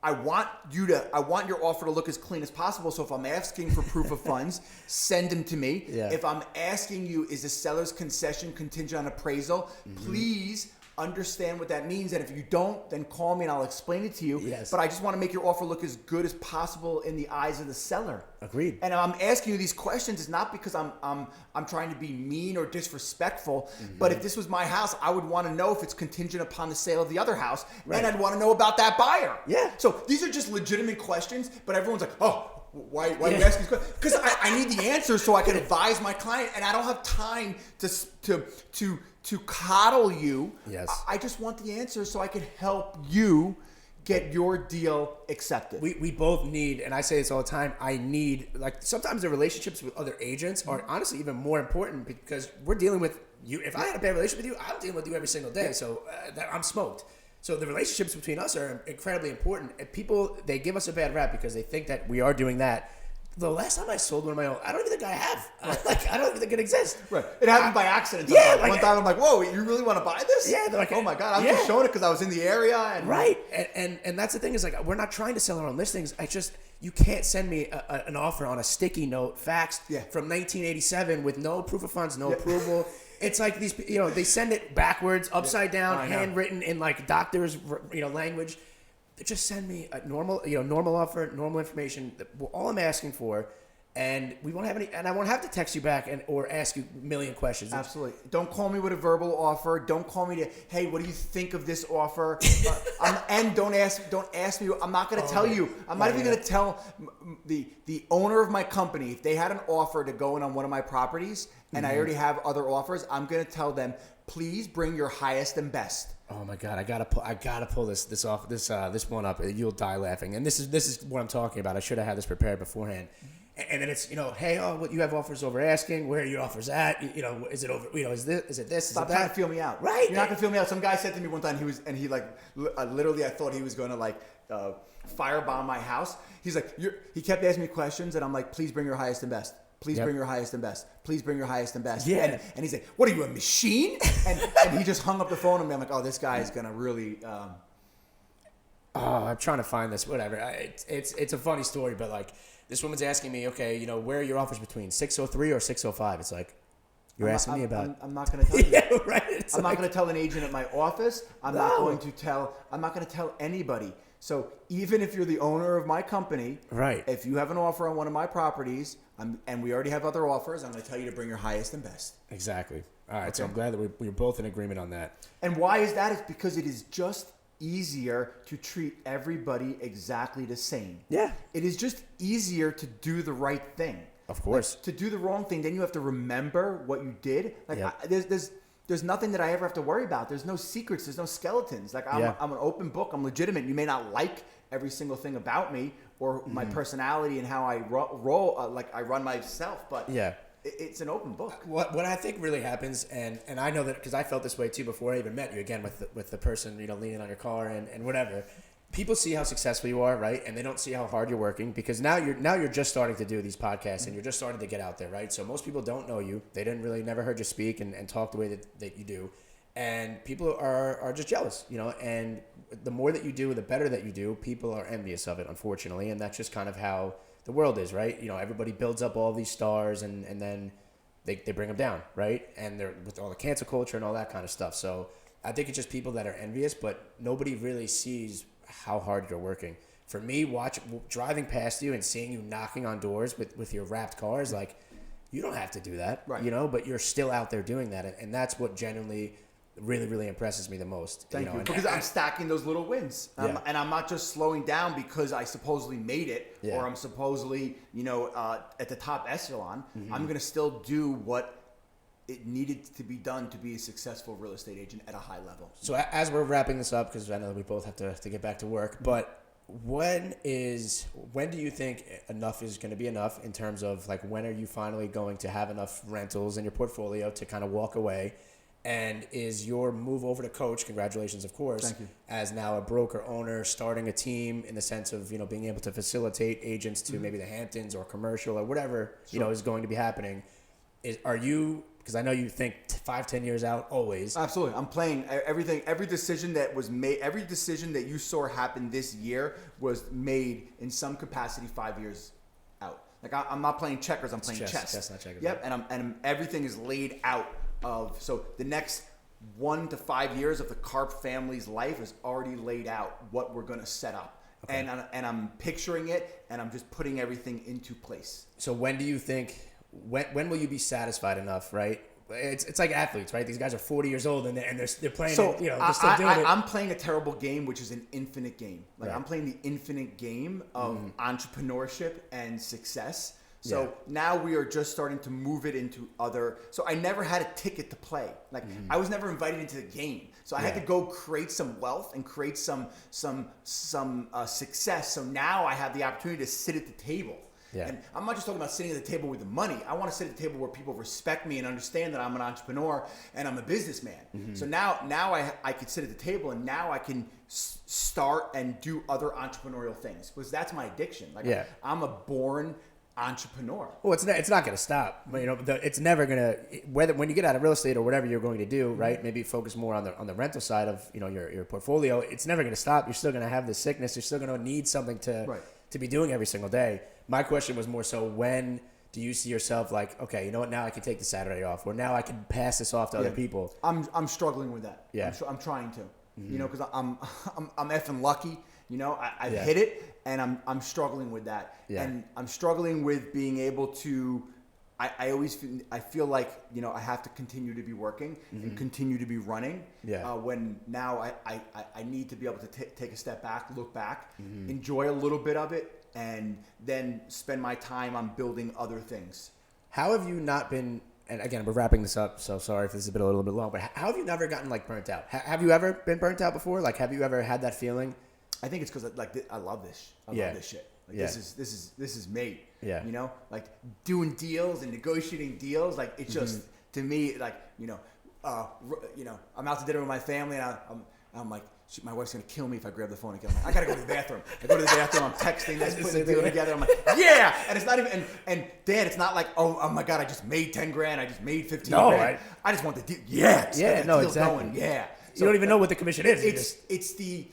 I want your offer to look as clean as possible. So if I'm asking for proof of funds, send them to me.
Yeah.
If I'm asking you, is the seller's concession contingent on appraisal? Please understand what that means. And if you don't, then call me and I'll explain it to you.
Yes.
But I just want to make your offer look as good as possible in the eyes of the seller.
Agreed.
And I'm asking you these questions is not because I'm trying to be mean or disrespectful, but if this was my house, I would want to know if it's contingent upon the sale of the other house, and I'd want to know about that buyer.
Yeah.
So these are just legitimate questions, but everyone's like, oh, why are you asking these questions? Because I need the answers so I can advise my client, and I don't have time to coddle you.
Yes.
I just want the answers so I can help you get your deal accepted.
We both need, and I say this all the time, I need, like, sometimes the relationships with other agents are honestly even more important because we're dealing with you. If I had a bad relationship with you, I'm dealing with you every single day. So I'm smoked. So the relationships between us are incredibly important. And people, they give us a bad rap because they think that we are doing that. The last time I sold one of my own, I don't even think I have. I don't even think it exists.
Right. It happened by accident.
Yeah.
One time I'm like, whoa, you really want to buy this?
Yeah. They're like,
oh my God, I was just showing it because I was in the area. And
right. And that's the thing is, like, we're not trying to sell our own listings. You can't send me an offer on a sticky note faxed from 1987 with no proof of funds, no approval. It's like these, they send it backwards, upside down, handwritten in like doctor's, language. Just send me a normal offer, normal information. All I'm asking for And we won't have any, and I won't have to text you back or ask you a million questions.
Absolutely. Don't call me with a verbal offer. Don't call me to, hey, what do you think of this offer? And don't ask me. I'm not going to tell you. I'm not even going to tell the owner of my company if they had an offer to go in on one of my properties, and I already have other offers. I'm going to tell them, please bring your highest and best.
Oh my God, I gotta pull this off this one up. You'll die laughing. And this is what I'm talking about. I should have had this prepared beforehand. And then it's, hey, what you have offers over asking? Where are your offers at? Is it over? Is it this?
Stop trying to feel me out.
Right.
You're not gonna feel me out. Some guy said to me one time, literally, I thought he was gonna firebomb my house. He's like, he kept asking me questions, and I'm like, please bring your highest and best. Please bring your highest and best. Please bring your highest and best.
Yeah.
And he's like, what are you, a machine? And he just hung up the phone on me. I'm like, oh, this guy is gonna really.
I'm trying to find this. Whatever. It's a funny story, but like. This woman's asking me, okay, where are your offers between 603 or 605? It's like, you're asking me about.
I'm not going to tell you.
Yeah, right.
I'm not going to tell an agent at my office. I'm not going to tell anybody. So even if you're the owner of my company,
right?
If you have an offer on one of my properties, and we already have other offers, I'm going to tell you to bring your highest and best.
Exactly. All right. Okay. So I'm glad that we're both in agreement on that.
And why is that? It's because it is just easier to treat everybody exactly the same.
Yeah.
It is just easier to do the right thing.
Of course.
To do the wrong thing, then you have to remember what you did. There's nothing that I ever have to worry about. There's no secrets. There's no skeletons. I'm an open book. I'm legitimate. You may not like every single thing about me or my personality and how I roll, I run myself, but it's an open book.
What I think really happens, and I know that because I felt this way too before I even met you, again with the person leaning on your car and whatever. People see how successful you are, right? And they don't see how hard you're working because now you're just starting to do these podcasts and you're just starting to get out there, right? So most people don't know you. They never heard you speak and talk the way that you do. And people are just jealous, and the more that you do, the better that you do, people are envious of it, unfortunately. And that's just kind of how the world is, right? Everybody builds up all these stars and then they bring them down, right? And they're with all the cancel culture and all that kind of stuff. So I think it's just people that are envious, but nobody really sees how hard you're working. For me, driving past you and seeing you knocking on doors with your wrapped cars, like, you don't have to do that,
right?
But you're still out there doing that. And that's what genuinely really, really impresses me the most.
Thank you. Because I'm stacking those little wins. And I'm not just slowing down because I supposedly made it or I'm supposedly, at the top echelon. Mm-hmm. I'm going to still do what it needed to be done to be a successful real estate agent at a high level.
So as we're wrapping this up, because I know that we both have to get back to work, but when do you think enough is going to be enough in terms of like, when are you finally going to have enough rentals in your portfolio to kind of walk away? And is your move over to coach, congratulations, of course,
thank you,
as now a broker owner, starting a team in the sense of, being able to facilitate agents to maybe the Hamptons or commercial or whatever, is going to be happening. Because I know you think 5-10 years out always.
Absolutely. I'm playing everything. Every decision that was made, every decision that you saw happen this year was made in some capacity 5 years out. Like I'm not playing checkers. I'm playing chess.
Chess, not checkers.
Yep. And everything is laid out. So the next 1 to 5 years of the Karp family's life is already laid out. What we're going to set up. Okay. And I'm picturing it, and I'm just putting everything into place.
So when do you think? When will you be satisfied enough, right? It's like athletes, right? These guys are 40 years old and they're playing. So they're still doing it.
I'm playing a terrible game, which is an infinite game. Like
right.
I'm playing the infinite game of entrepreneurship and success. So now we are just starting to move it into other. So I never had a ticket to play. Like I was never invited into the game. So I had to go create some wealth and create some success. So now I have the opportunity to sit at the table.
Yeah.
And I'm not just talking about sitting at the table with the money. I want to sit at the table where people respect me and understand that I'm an entrepreneur and I'm a businessman. Mm-hmm. So now I can sit at the table and now I can start and do other entrepreneurial things because that's my addiction. Like I'm a born entrepreneur.
Well, it's not going to stop. But, it's never going to when you get out of real estate or whatever you're going to do, right? Maybe focus more on the rental side of your portfolio. It's never going to stop. You're still going to have this sickness. You're still going to need something to be doing every single day. My question was more so, when do you see yourself like, okay, you know what? Now I can take the Saturday off, or now I can pass this off to other people.
I'm struggling with that.
Yeah,
I'm trying to, because I'm effing lucky. I've hit it. and I'm struggling with that.
Yeah.
And I'm struggling with being able to. I always feel like, you know, I have to continue to be working and continue to be running.
Yeah.
When now I need to be able to take a step back, look back, enjoy a little bit of it, and then spend my time on building other things.
How have you not been? And again, we're wrapping this up, so sorry if this has been a little bit long. But how have you never gotten like burnt out? Have you ever been burnt out before? Like, have you ever had that feeling?
I think it's because I love this. I love this shit. Like, this is me.
Yeah.
You know, like doing deals and negotiating deals. Like it's just to me, like you know, I'm out to dinner with my family, and I'm like, shit, my wife's gonna kill me if I grab the phone again. I'm like, I gotta go to the bathroom. I go to the bathroom. I'm texting this, putting the deal together. I'm like, yeah. And it's not even. And Dan, it's not like, oh my God, I just made 10 grand. I just made 15 grand.
Right?
I just want the deal. Yeah.
Yeah. No,
deal's
exactly.
Going. Yeah.
So, you don't even know what the commission is.
It's the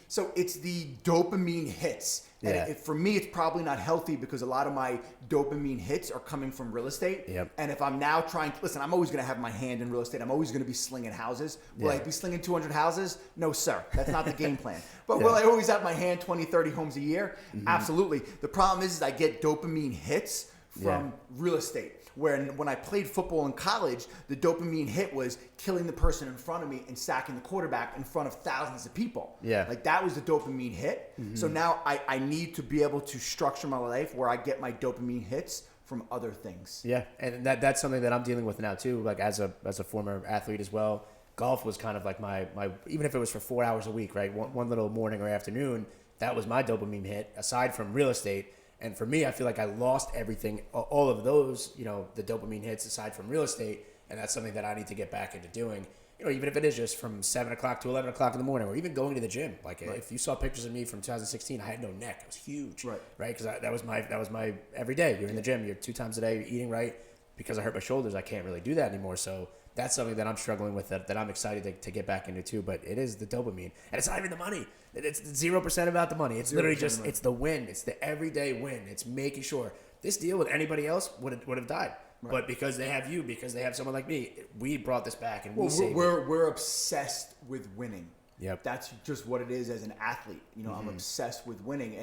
dopamine hits. And for me, it's probably not healthy because a lot of my dopamine hits are coming from real estate.
Yep.
And if I'm now listen, I'm always going to have my hand in real estate. I'm always going to be slinging houses. Will I be slinging 200 houses? No, sir. That's not the game plan. But will I always have my hand 20, 30 homes a year? Absolutely. The problem is I get dopamine hits from real estate. When I played football in college, the dopamine hit was killing the person in front of me and sacking the quarterback in front of thousands of people.
Yeah.
Like that was the dopamine hit. So now I need to be able to structure my life where I get my dopamine hits from other things.
Yeah, and that's something that I'm dealing with now too. Like as a former athlete as well, golf was kind of like my even if it was for 4 hours a week, right? One little morning or afternoon, that was my dopamine hit. Aside from real estate. And for me, I feel like I lost everything, all of those, you know, the dopamine hits aside from real estate. And that's something that I need to get back into doing, you know, even if it is just from 7 o'clock to 11 o'clock in the morning or even going to the gym. Like if you saw pictures of me from 2016, I had no neck. It was huge. Right. Because that was my every day. You're in the gym. You're 2 times a day. You're eating right. Because I hurt my shoulders, I can't really do that anymore. So that's something that I'm struggling with that I'm excited to get back into too. But it is the dopamine. And it's not even the money. It's 0% about the money. It's literally just, it's the win. It's the everyday win. It's making sure this deal with anybody else would have died. Right. But because they have you, because they have someone like me, we brought this back and
we're obsessed with winning.
Yep.
That's just what it is as an athlete. You know, I'm obsessed with winning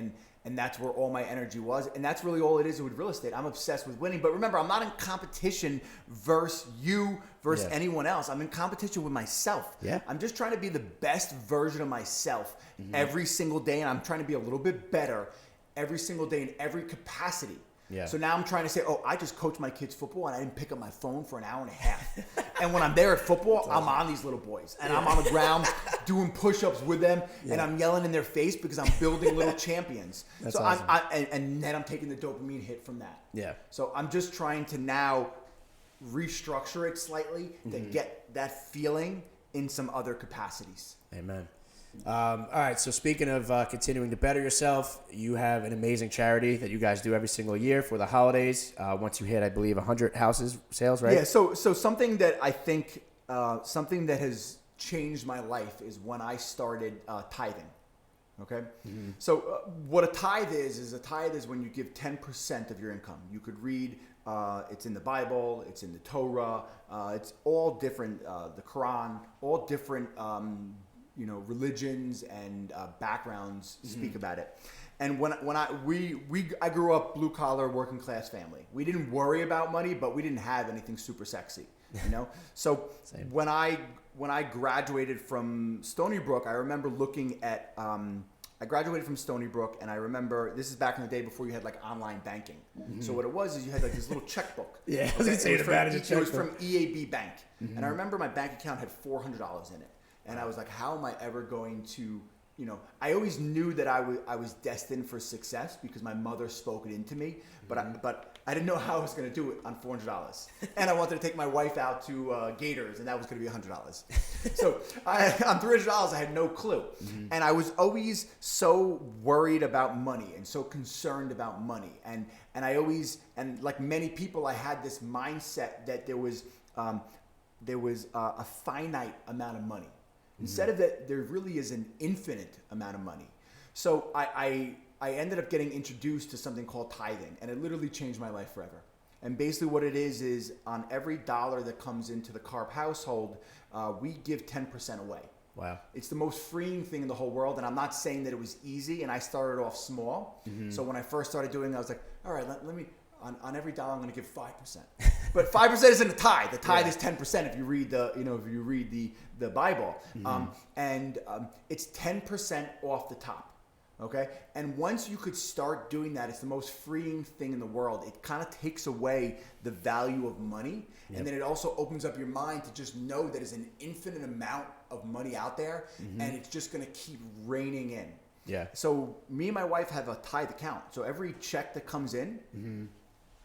and that's where all my energy was. And that's really all it is with real estate. I'm obsessed with winning. But remember, I'm not in competition versus anyone else. I'm in competition with myself.
Yeah.
I'm just trying to be the best version of myself every single day. And I'm trying to be a little bit better every single day in every capacity.
Yeah.
So now I'm trying to say, I just coached my kids football and I didn't pick up my phone for an hour and a half. And when I'm there at football, I'm on these little boys. And I'm on the ground doing push-ups with them. Yeah. And I'm yelling in their face because I'm building little champions. That's so awesome. And then I'm taking the dopamine hit from that. Yeah. So I'm just trying to now restructure it slightly to get that feeling in some other capacities.
Amen. All right, so speaking of continuing to better yourself, you have an amazing charity that you guys do every single year for the holidays. Once you hit, I believe, 100 houses sales, right?
Yeah, so something that I think, something that has changed my life is when I started tithing, okay? So what a tithe is when you give 10% of your income. You could read, it's in the Bible, it's in the Torah, it's all different, the Quran, all different religions and backgrounds speak about it. And I grew up blue collar working class family. We didn't worry about money, but we didn't have anything super sexy, you know. So when I graduated from Stony Brook, I remember looking at I graduated from Stony Brook, and I remember this is back in the day before you had like online banking. So what it was is you had like this little checkbook.
Yeah,
okay? It was from EAB Bank, and I remember my bank account had $400 in it. And I was like, how am I ever going to, I always knew that I was destined for success because my mother spoke it into me, but I didn't know how I was going to do it on $400. And I wanted to take my wife out to Gators, and that was going to be $100. So on $300, I had no clue. And I was always so worried about money and so concerned about money. And like many people, I had this mindset that there was a finite amount of money. Instead of that, there really is an infinite amount of money. So I ended up getting introduced to something called tithing, and it literally changed my life forever. And basically what it is on every dollar that comes into the Karp household, we give 10% away.
Wow.
It's the most freeing thing in the whole world. And I'm not saying that it was easy. And I started off small. So when I first started doing it, I was like, all right, let me, on every dollar, I'm going to give 5%. But 5% isn't a tithe. The tithe is 10% if you read the Bible. It's 10% off the top. Okay. And once you could start doing that, it's the most freeing thing in the world. It kind of takes away the value of money. And then it also opens up your mind to just know that there's an infinite amount of money out there and it's just going to keep raining in.
Yeah.
So me and my wife have a tithe account. So every check that comes in,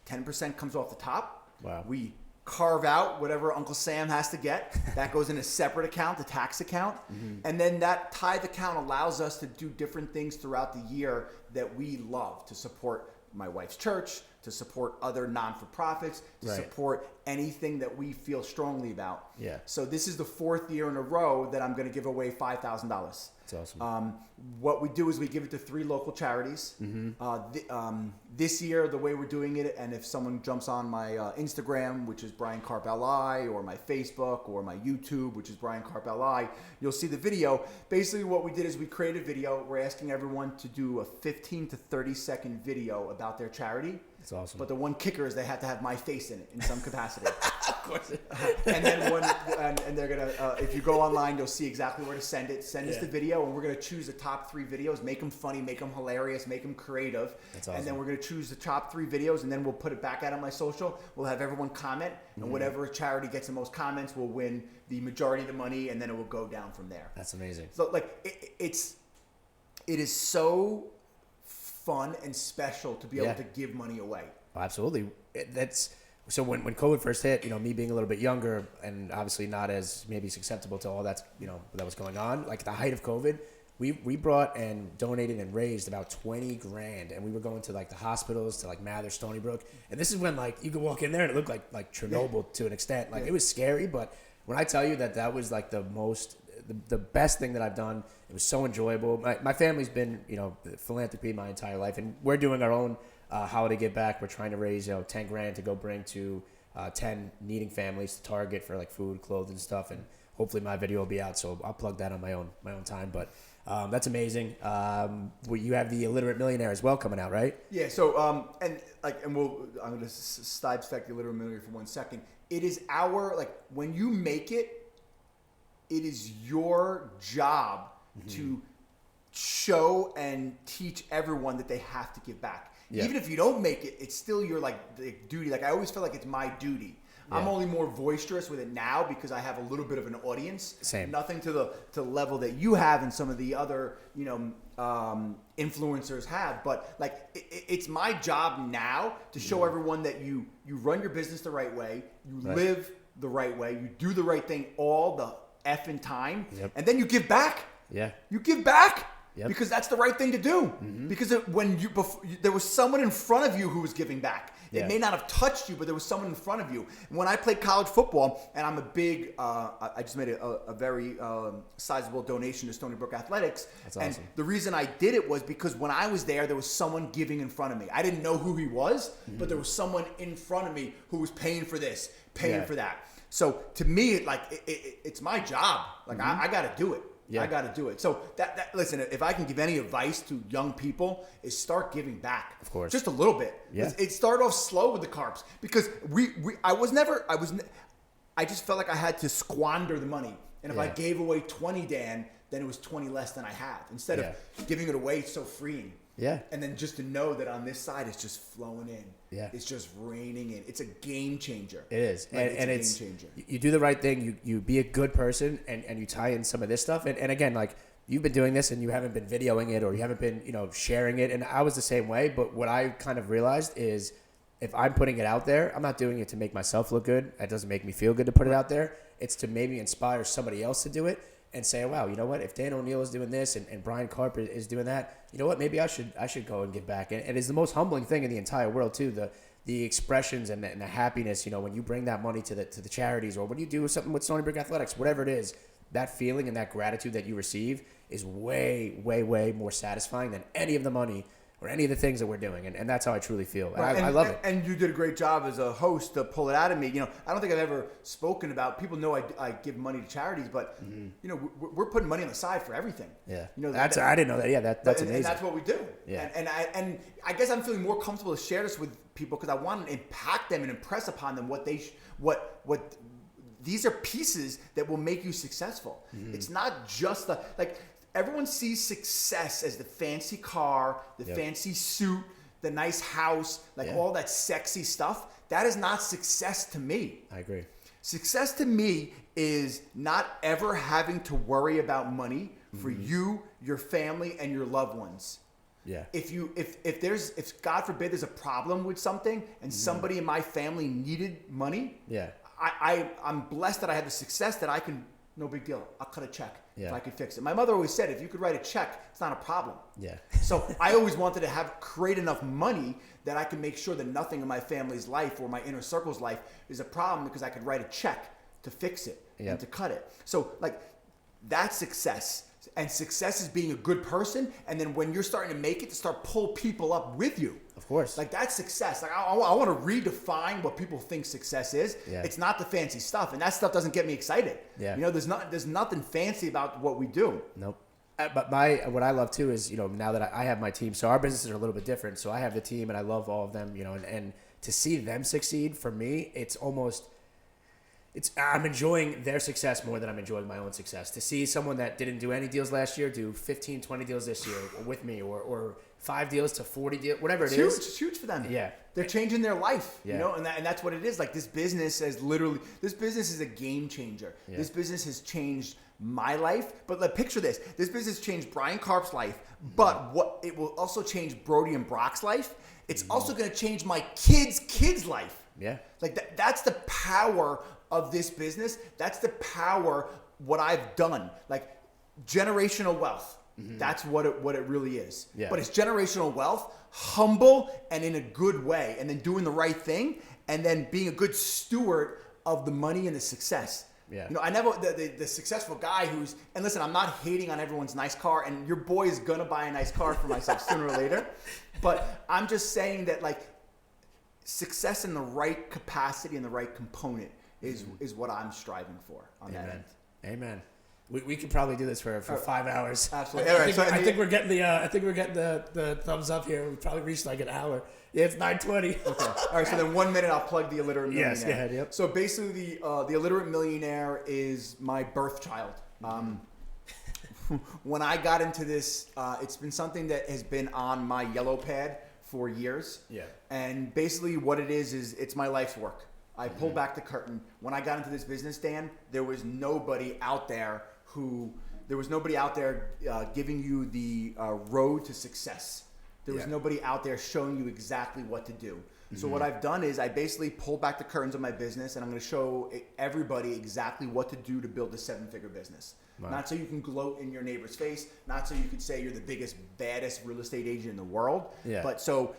10% comes off the top.
Wow.
We carve out whatever Uncle Sam has to get. That goes in a separate account, the tax account. And then that tithe account allows us to do different things throughout the year that we love, to support my wife's church, to support other non-for-profits, to support anything that we feel strongly about.
Yeah. So
this is the 4th year in a row that I'm going to give away $5,000.
That's awesome.
What we do is we give it to 3 local charities. This year, the way we're doing it, and if someone jumps on my Instagram, which is Bryan Karp LI, or my Facebook, or my YouTube, which is Bryan Karp LI, you'll see the video. Basically, what we did is we created a video. We're asking everyone to do a 15 to 30-second video about their charity.
That's awesome.
But the one kicker is they have to have my face in it in some capacity.
Of course.
And then and they're gonna if you go online, you'll see exactly where to send it. Send us the video, and we're gonna choose the top 3 videos. Make them funny, make them hilarious, make them creative.
That's awesome.
And then we're gonna choose the top 3 videos, and then we'll put it back out on my social. We'll have everyone comment, and whatever charity gets the most comments will win the majority of the money, and then it will go down from there.
That's amazing.
So it is so fun and special to be able to give money away.
Oh, absolutely. So when COVID first hit, me being a little bit younger and obviously not as maybe susceptible to all that was going on, like the height of COVID, we brought and donated and raised about $20,000, and we were going to like the hospitals to like Mather, Stony Brook, and this is when like you could walk in there and it looked like Chernobyl to an extent. Like it was scary, but when I tell you that was like the best thing that I've done, it was so enjoyable. My family's been philanthropy my entire life, and we're doing our own holiday give back. We're trying to raise $10,000 to go bring to 10 needing families to Target for like food, clothes, and stuff, and hopefully my video will be out, so I'll plug that on my own time. But that's amazing. You have the Illiterate Millionaire as well coming out, right?
Yeah. So I'm going to sidestep the Illiterate Millionaire for 1 second. It is when you make it, it is your job to show and teach everyone that they have to give back. Yeah. Even if you don't make it, it's still your duty. Like I always feel like it's my duty. Yeah. I'm only more boisterous with it now because I have a little bit of an audience.
Same.
Nothing to the level that you have and some of the other influencers have. But it's my job now to show everyone that you run your business the right way, you live the right way, you do the right thing all the effing time, and then you give back.
Yeah.
You give back. Yep. Because that's the right thing to do. Because there was someone in front of you who was giving back. It may not have touched you, but there was someone in front of you. When I played college football, and I'm a big, I just made a very sizable donation to Stony Brook Athletics.
That's awesome.
And the reason I did it was because when I was there was someone giving in front of me. I didn't know who he was, but there was someone in front of me who was paying for this, paying for that. So to me, it's my job. I got to do it. Yeah. I got to do it. So listen, if I can give any advice to young people, is start giving back.
Of course.
Just a little bit.
Yeah.
It started off slow with the Karps because I just felt like I had to squander the money. And if I gave away 20, Dan, then it was 20 less than I have. Instead of giving it away, it's so freeing.
Yeah.
And then just to know that on this side, it's just flowing in.
Yeah.
It's just raining in. It's a game changer.
It is.
It's a game changer.
You do the right thing. You be a good person and you tie in some of this stuff. And again, you've been doing this and you haven't been videoing it or you haven't been, sharing it. And I was the same way. But what I kind of realized is if I'm putting it out there, I'm not doing it to make myself look good. It doesn't make me feel good to put it out there. It's to maybe inspire somebody else to do it. And say, wow, you know what? If Dan O'Neill is doing this and Bryan Karp is doing that, you know what? Maybe I should go and give back. And it's the most humbling thing in the entire world too. The expressions and the happiness, when you bring that money to the charities or when you do something with Stony Brook Athletics, whatever it is, that feeling and that gratitude that you receive is way, way, way more satisfying than any of the money or any of the things that we're doing. And that's how I truly feel.
Right.
I love it.
And you did a great job as a host to pull it out of me. You know, I don't think I've ever spoken about, people know I give money to charities, but, you know, we're putting money on the side for everything.
Yeah.
You know,
I didn't know that. Yeah, that's amazing.
And that's what we do.
Yeah.
And I guess I'm feeling more comfortable to share this with people because I want to impact them and impress upon them what these are pieces that will make you successful. It's not just everyone sees success as the fancy car, the fancy suit, the nice house, all that sexy stuff. That is not success to me.
I agree.
Success to me is not ever having to worry about money for you, your family, and your loved ones.
Yeah.
If God forbid there's a problem with something and somebody in my family needed money, I'm blessed that I have the success that I can, no big deal, I'll cut a check if I could fix it. My mother always said, if you could write a check, it's not a problem.
Yeah.
So I always wanted to create enough money that I can make sure that nothing in my family's life or my inner circle's life is a problem because I could write a check to fix it and to cut it. So that's success. And success is being a good person, and then when you're starting to make it, to start pull people up with you.
Of course.
That's success. I want to redefine what people think success is.
Yeah.
It's not the fancy stuff, and that stuff doesn't get me excited.
Yeah.
You know, there's nothing fancy about what we do.
Nope. But what I love too is, you know, now that I have my team, so our businesses are a little bit different. So I have the team, and I love all of them, you know, and to see them succeed for me, I'm enjoying their success more than I'm enjoying my own success. To see someone that didn't do any deals last year do 15, 20 deals this year with me, or 5 deals to 40 deals, whatever it is.
It's huge for them.
Yeah.
They're changing their life,
Yeah.
you know, and that's what it is. This business is a game changer.
Yeah.
This business has changed my life, but picture this. This business changed Bryan Karp's life, but it will also change Brody and Brock's life. It's also going to change my kids' life.
Yeah.
That's the power of this business. That's the power what I've done. Generational wealth. That's what it really is.
Yeah.
But it's generational wealth, humble and in a good way, and then doing the right thing, and then being a good steward of the money and the success.
Yeah.
You know, I never the successful guy and listen, I'm not hating on everyone's nice car, and your boy is gonna buy a nice car for myself sooner or later. But I'm just saying that success in the right capacity and the right component is what I'm striving for on that end.
Amen. We could probably do this for 5 hours.
Absolutely.
I think we're getting the thumbs up here. We probably reached an hour. Yeah, it's 9:20.
Okay. All right. So then 1 minute, I'll plug the Illiterate Millionaire.
Yes, go ahead. Yep.
So basically, the Illiterate Millionaire is my birth child. When I got into this, it's been something that has been on my yellow pad for years.
Yeah.
And basically, what it is it's my life's work. I pulled back the curtain. When I got into this business, Dan, there was nobody out there giving you the road to success. There was nobody out there showing you exactly what to do. So what I've done is I basically pulled back the curtains of my business, and I'm going to show everybody exactly what to do to build a 7-figure business. Wow. Not so you can gloat in your neighbor's face, not so you can say you're the biggest, baddest real estate agent in the world, but so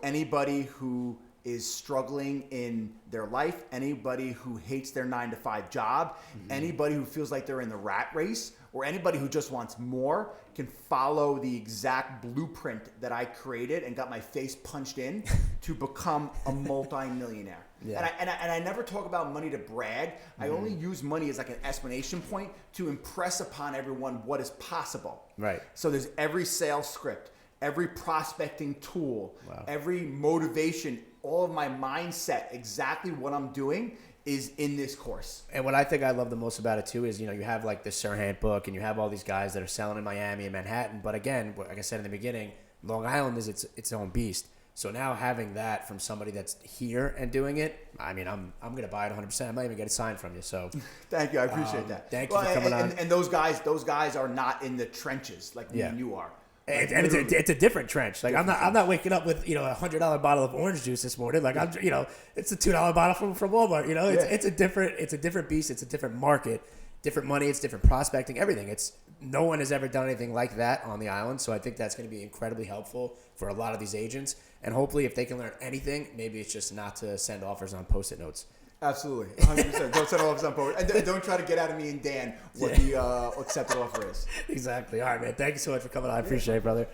anybody who is struggling in their life, anybody who hates their 9-to-5 job, anybody who feels like they're in the rat race, or anybody who just wants more can follow the exact blueprint that I created and got my face punched in to become a multi-millionaire. Yeah. And I never talk about money to brag. I only use money as an explanation point to impress upon everyone what is possible.
Right.
So there's every sales script, every prospecting tool, every motivation, all of my mindset, exactly what I'm doing is in this course.
And what I think I love the most about it too is, you have the Serhant book, and you have all these guys that are selling in Miami and Manhattan. But again, like I said in the beginning, Long Island is its own beast. So now having that from somebody that's here and doing it, I mean, I'm going to buy it 100%. I might even get a sign from you. So
thank you. I appreciate that.
Thank you for coming on.
And those guys are not in the trenches like me and you are.
And it's a different trench. I'm not waking up with $100 bottle of orange juice this morning. It's a $2 bottle from Walmart. It's a different beast. It's a different market, different money. It's different prospecting. Everything. No one has ever done anything like that on the island. So I think that's going to be incredibly helpful for a lot of these agents. And hopefully, if they can learn anything, maybe it's just not to send offers on Post-it notes.
Absolutely, 100%. Don't send offers on Post-it, and don't try to get out of me and Dan what the accepted offer is.
Exactly. All right, man. Thank you so much for coming on. I appreciate it, brother.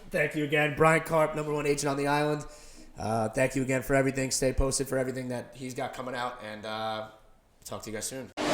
Thank you again. Bryan Karp, number one agent on the island. Thank you again for everything. Stay posted for everything that he's got coming out, and talk to you guys soon.